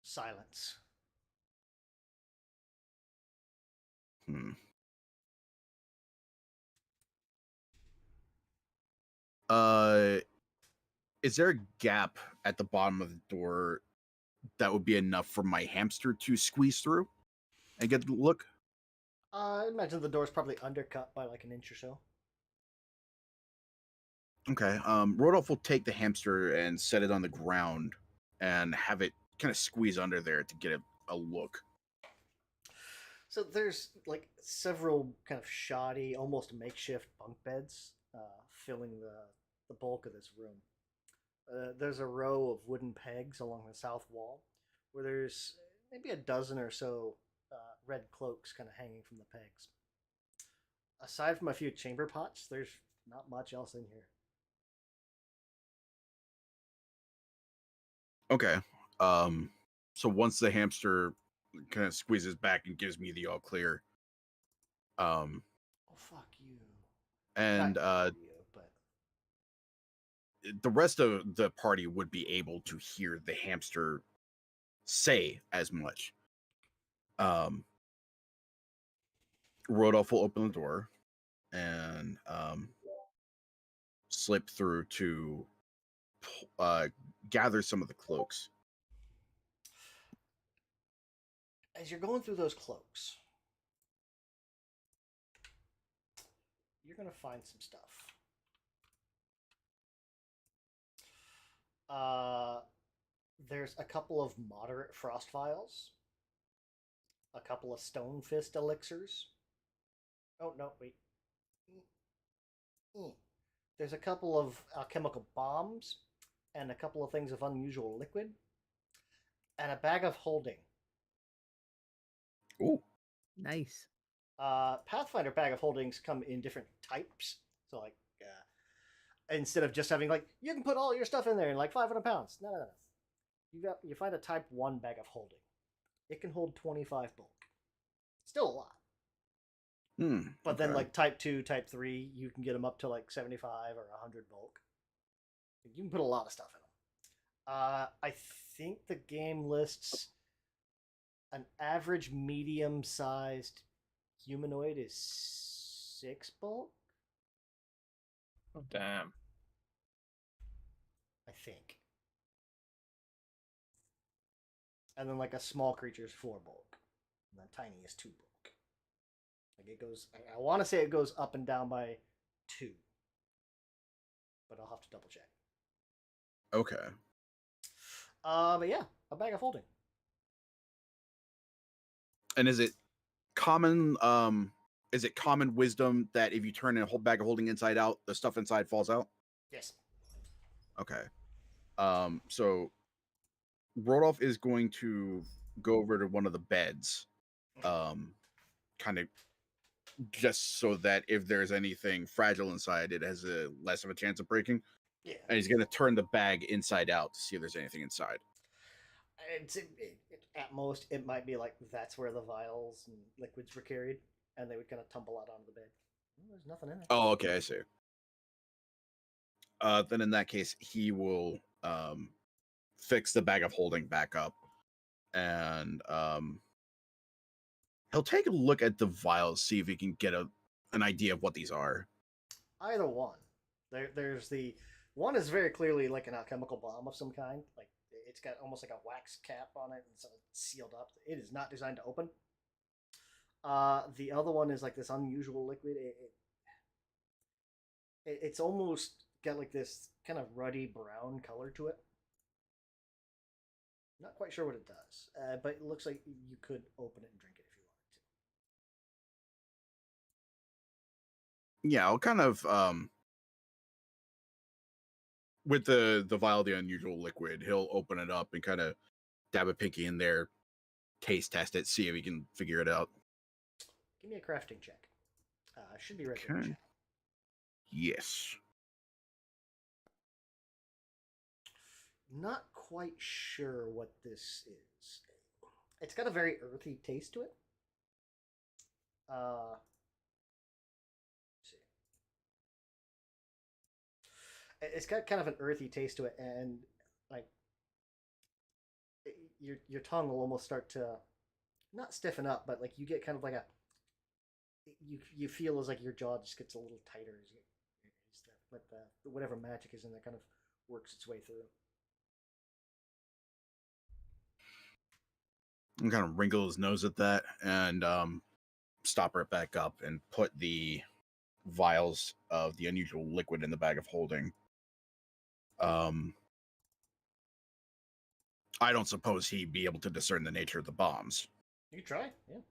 A: Silence.
D: Hmm. Is there a gap at the bottom of the door that would be enough for my hamster to squeeze through and get the look?
A: I imagine the door's probably undercut by like an inch or so.
D: Okay. Rodolph will take the hamster and set it on the ground and have it kind of squeeze under there to get a look.
A: So there's like several kind of shoddy, almost makeshift bunk beds filling the bulk of this room. There's a row of wooden pegs along the south wall where there's maybe a dozen or so red cloaks kind of hanging from the pegs. Aside from a few chamber pots, there's not much else in here.
D: Okay. So once the hamster kind of squeezes back and gives me the all clear,
A: Oh, fuck you.
D: and
A: Not you, but
D: the rest of the party would be able to hear the hamster say as much. Rodolph will open the door and slip through to gather some of the cloaks.
A: as you're going through those cloaks, you're going to find some stuff. There's a couple of moderate frost vials, a couple of stone fist elixirs, Oh no, wait. There's a couple of alchemical bombs, and a couple of things of unusual liquid, and a bag of holding.
D: Ooh.
B: Nice.
A: Pathfinder bag of holdings come in different types. So like, instead of just having like you can put all your stuff in there in like 500 pounds. No. You find a type 1 bag of holding. It can hold 25 bulk. Still a lot. But then like type 2, type 3, you can get them up to like 75 or 100 bulk. You can put a lot of stuff in them. I think the game lists an average medium-sized humanoid is 6 bulk,
C: Oh, damn.
A: I think. And then like a small creature is 4 bulk. And then tiny is 2 bulk. Like it goes, I want to say it goes up and down by 2. But I'll have to double check.
D: Okay.
A: But yeah, a bag of holding.
D: And is it common? Is it common wisdom that if you turn a whole bag of holding inside out, the stuff inside falls out?
A: Yes.
D: Okay. So Rodolph is going to go over to one of the beds, kind of just so that if there's anything fragile inside, it has a less of a chance of breaking.
A: Yeah.
D: And he's going to turn the bag inside out to see if there's anything inside.
A: At most, it might be like that's where the vials and liquids were carried, and they would kind of tumble out onto the bed. There's nothing in it.
D: Oh, okay, I see. Then in that case, he will fix the bag of holding back up, and he'll take a look at the vials, see if he can get an idea of what these are.
A: Either one. There's the one is very clearly like an alchemical bomb of some kind. Like it's got almost like a wax cap on it, and so it's sealed up. It is not designed to open. The other one is like this unusual liquid. It's almost got like this kind of ruddy brown color to it. Not quite sure what it does, but it looks like you could open it and drink it if you wanted to.
D: Yeah, I'll kind of with the vial of the unusual liquid, he'll open it up and kind of dab a pinky in there, taste test it, see if he can figure it out.
A: Give me a crafting check. Should be right
D: Okay.
A: there.
D: Yes.
A: Not quite sure what this is. It's got a very earthy taste to it. Let's see. It's got kind of an earthy taste to it, and like your tongue will almost start to not stiffen up, but like you get kind of like a you feel as like your jaw just gets a little tighter as like the whatever magic is in there kind of works its way through.
D: And kind of wrinkle his nose at that and stop it back up and put the vials of the unusual liquid in the bag of holding. I don't suppose he'd be able to discern the nature of the bombs.
A: You try, yeah.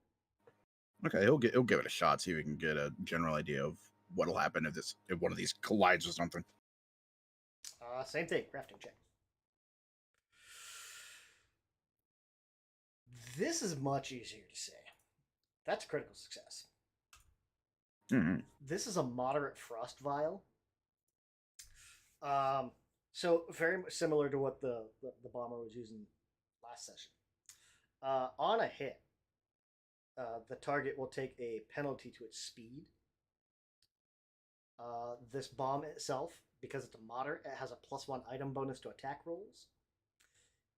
D: Okay, he'll give it a shot, see if we can get a general idea of what'll happen if one of these collides with something.
A: Same thing, crafting check. This is much easier to say. That's a critical success.
D: Mm-hmm.
A: This is a moderate frost vial. So very much similar to what the bomber was using last session. On a hit, the target will take a penalty to its speed. This bomb itself, because it's a moderate, it has a +1 item bonus to attack rolls.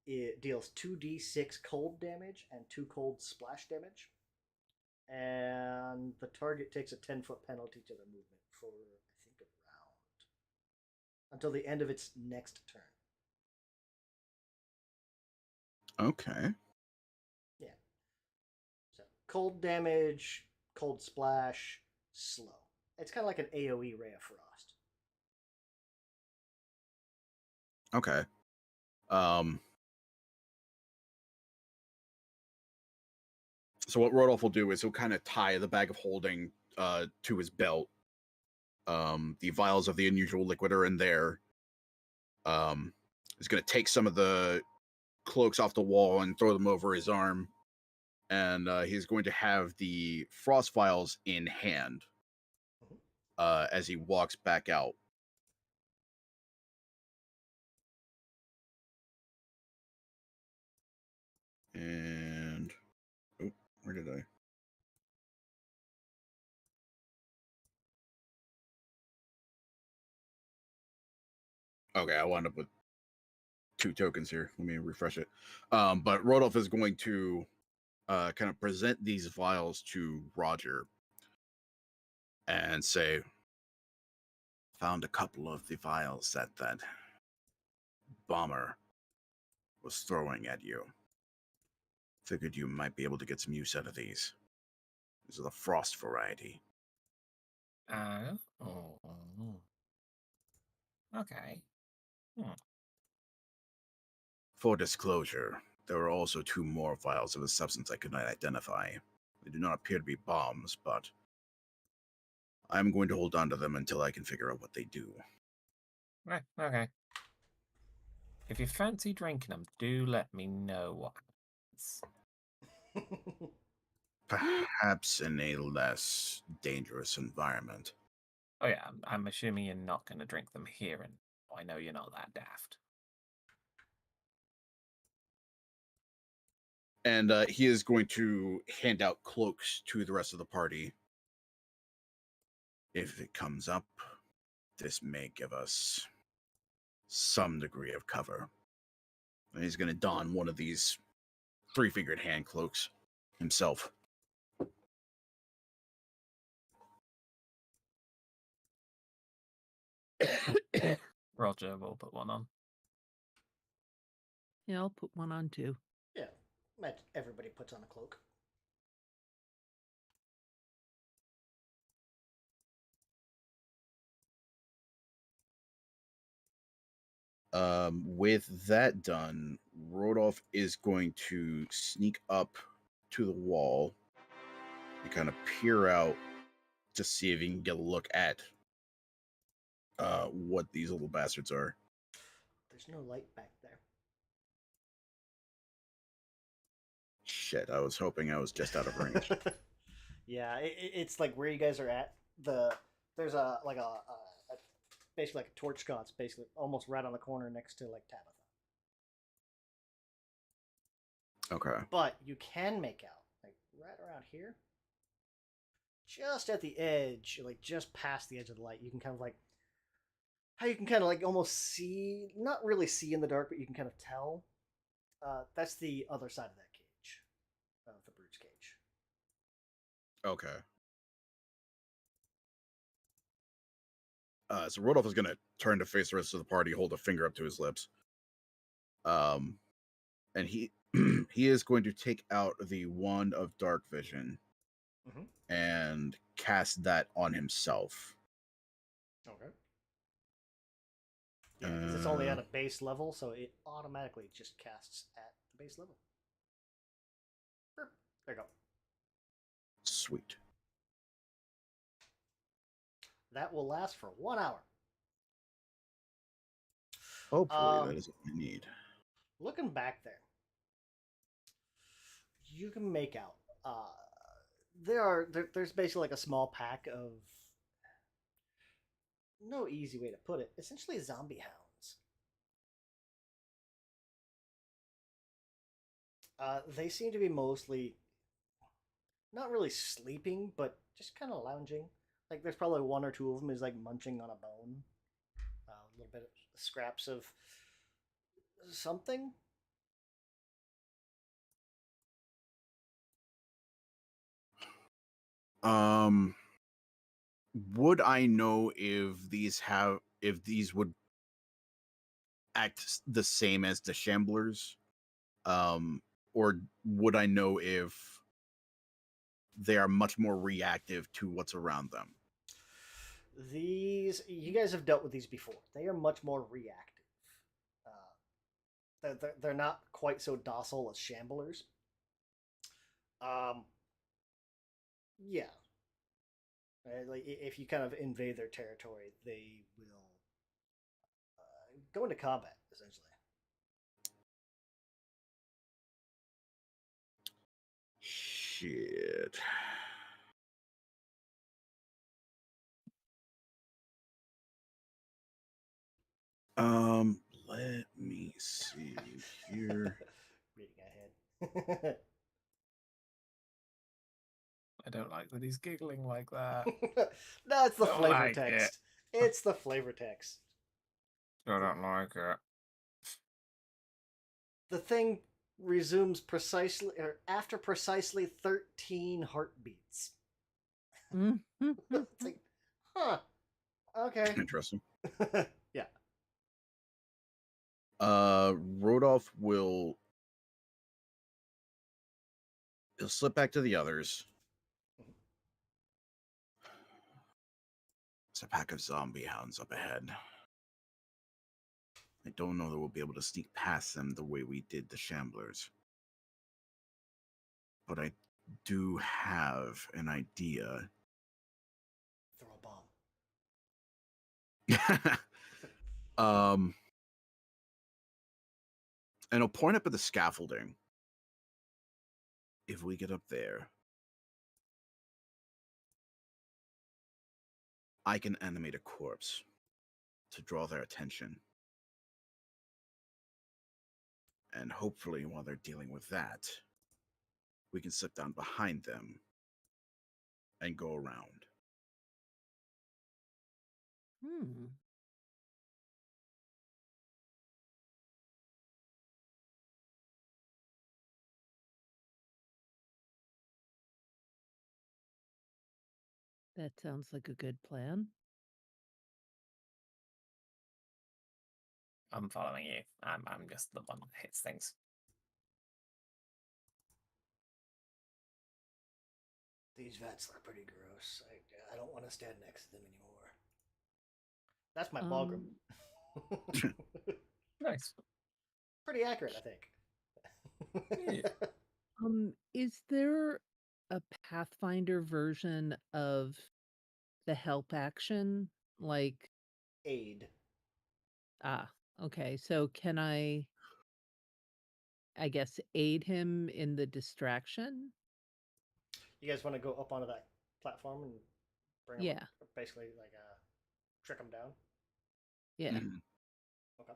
A: It deals 2d6 cold damage and 2 cold splash damage. And the target takes a 10-foot penalty to their movement for, I think, a round. Until the end of its next turn.
D: Okay.
A: Yeah. So, cold damage, cold splash, slow. It's kind of like an AoE Ray of Frost.
D: Okay. So what Rodolph will do is he'll kind of tie the bag of holding to his belt. The vials of the unusual liquid are in there. He's going to take some of the cloaks off the wall and throw them over his arm. And he's going to have the frost vials in hand as he walks back out. And where did I? Okay, I wound up with 2 tokens here. Let me refresh it. But Rodolph is going to kind of present these vials to Roger and say, found a couple of the vials that bomber was throwing at you. Figured you might be able to get some use out of these. These are the frost variety.
C: Oh. Okay.
D: For disclosure, there were also 2 more vials of a substance I could not identify. They do not appear to be bombs, but I'm going to hold on to them until I can figure out what they do.
C: Right, okay. If you fancy drinking them, do let me know what happens.
D: Perhaps in a less dangerous environment.
C: Oh yeah, I'm assuming you're not going to drink them here, and I know you're not that daft.
D: And he is going to hand out cloaks to the rest of the party. If it comes up, this may give us some degree of cover. And he's going to don one of these 3-fingered hand cloaks himself.
C: Roger will put one on.
B: Yeah, I'll put one on too.
A: Yeah, everybody puts on a cloak.
D: With that done, Rodolph is going to sneak up to the wall and kind of peer out to see if he can get a look at what these little bastards are.
A: There's no light back there.
D: Shit, I was hoping I was just out of range.
A: Yeah, it's like where you guys are at. There's a basically like a torch sconce, basically almost right on the corner next to like Tabitha.
D: Okay.
A: But you can make out like right around here, just at the edge, like just past the edge of the light. You can kind of like how you can kind of like almost see, not really see in the dark, but you can kind of tell. That's the other side of that cage, the brute's cage.
D: Okay. So Rodolph is going to turn to face the rest of the party, hold a finger up to his lips. And he he is going to take out the wand of dark vision and cast that on himself.
A: Okay. Yeah, because it's only at a base level, so it automatically just casts at the base level. There you go.
D: Sweet.
A: That will last for 1 hour.
D: Hopefully, that is what we need.
A: Looking back there, you can make out. There's basically like a small pack of, no easy way to put it, essentially zombie hounds. They seem to be mostly not really sleeping, but just kind of lounging. Like there's probably 1 or 2 of them is like munching on a bone, a little bit of scraps of something.
D: Would I know if these would act the same as the shamblers? Or would I know if they are much more reactive to what's around them?
A: You guys have dealt with these before. They are much more reactive. They're not quite so docile as shamblers. Yeah. Like if you kind of invade their territory, they will go into combat essentially.
D: Shit. Let me see here.
A: Reading ahead.
C: I don't like that he's giggling like that.
A: No, it's the
C: Don't
A: flavor
C: like it.
A: text. It's the flavor text.
C: I don't like it.
A: The thing resumes precisely or after precisely 13 heartbeats. It's like, huh? Okay.
D: Interesting.
A: Yeah.
D: Rodolph will he'll slip back to the others. There's a pack of zombie hounds up ahead. I don't know that we'll be able to sneak past them the way we did the Shamblers. But I do have an idea.
A: Throw a bomb.
D: And I'll point up at the scaffolding. If we get up there, I can animate a corpse to draw their attention. And hopefully, while they're dealing with that, we can slip down behind them and go around.
B: That sounds like a good plan.
C: I'm following you. I'm just the one that hits things.
A: These vets look pretty gross. I don't want to stand next to them anymore. That's my Balgrim.
C: Nice.
A: Pretty accurate, I think.
C: Yeah.
B: Is there a Pathfinder version of the help action? Like,
A: Aid.
B: okay. So can I guess, aid him in the distraction?
A: You guys want to go up onto that platform and bring them
B: Yeah.
A: up, basically like trick them down?
B: Yeah.
D: Mhm.
A: Okay.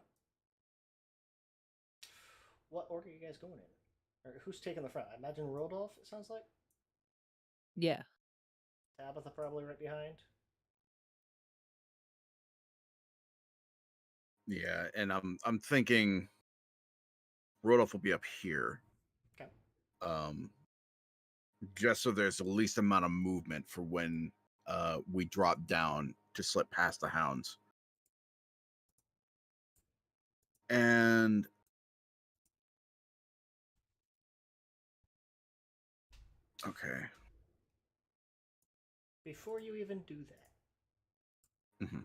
A: What order are you guys going in? Or who's taking the front? I imagine Rodolph, it sounds like.
B: Yeah.
A: Tabitha probably right behind.
D: Yeah, and I'm thinking Rodolph will be up here.
A: Okay.
D: Just so there's the least amount of movement for when we drop down to slip past the hounds. And okay.
A: Before you even do that,
D: Mm-hmm.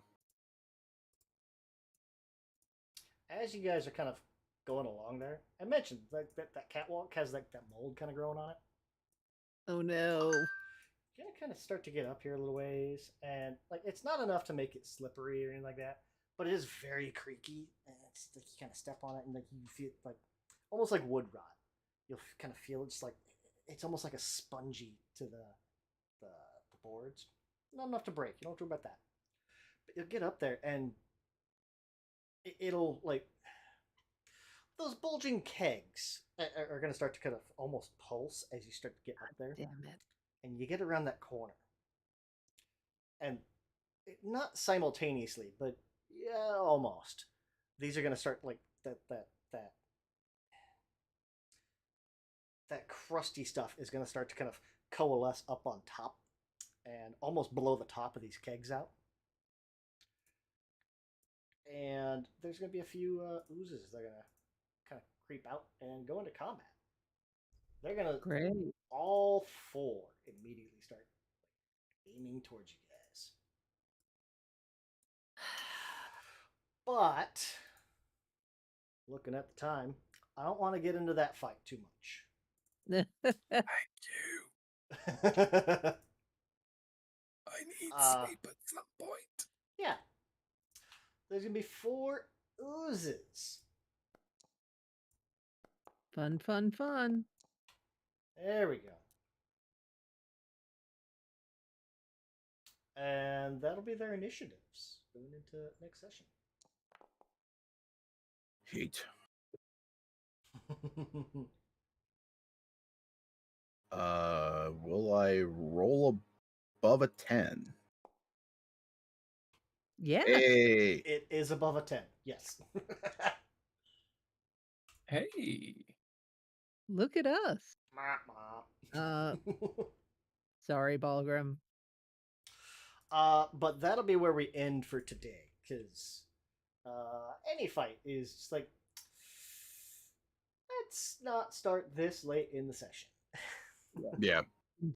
A: as you guys are kind of going along there, I mentioned that catwalk has like that mold kind of growing on it.
B: Oh no.
A: You're gonna kind of start to get up here a little ways, and like it's not enough to make it slippery or anything like that, but it is very creaky, and it's like you kind of step on it, and like you feel like almost like wood rot. You'll kind of feel it's like it's almost like a spongy to the boards. Not enough to break. You don't have to worry about that. But you'll get up there, and it'll like those bulging kegs are going to start to kind of almost pulse as you start to get up there,
B: Damn it.
A: and you get around that corner, and not simultaneously, but yeah, almost. These are going to start like that crusty stuff is going to start to kind of coalesce up on top and almost blow the top of these kegs out. And there's going to be a few oozes that are going to kind of creep out and go into combat. They're going to
B: Great.
A: all four immediately start aiming towards you guys. But looking at the time, I don't want to get into that fight too much.
C: I do. I
A: houses.
B: Fun, fun, fun.
A: There we go. And that'll be their initiatives going into next session.
D: Heat. Will I roll above a 10?
B: Yeah.
D: Hey.
A: It is above a 10, yes.
C: Hey.
B: Look at us.
A: uh,
B: Sorry, Balgrim.
A: but that'll be where we end for today, because any fight is just like, let's not start this late in the session.
D: Yeah.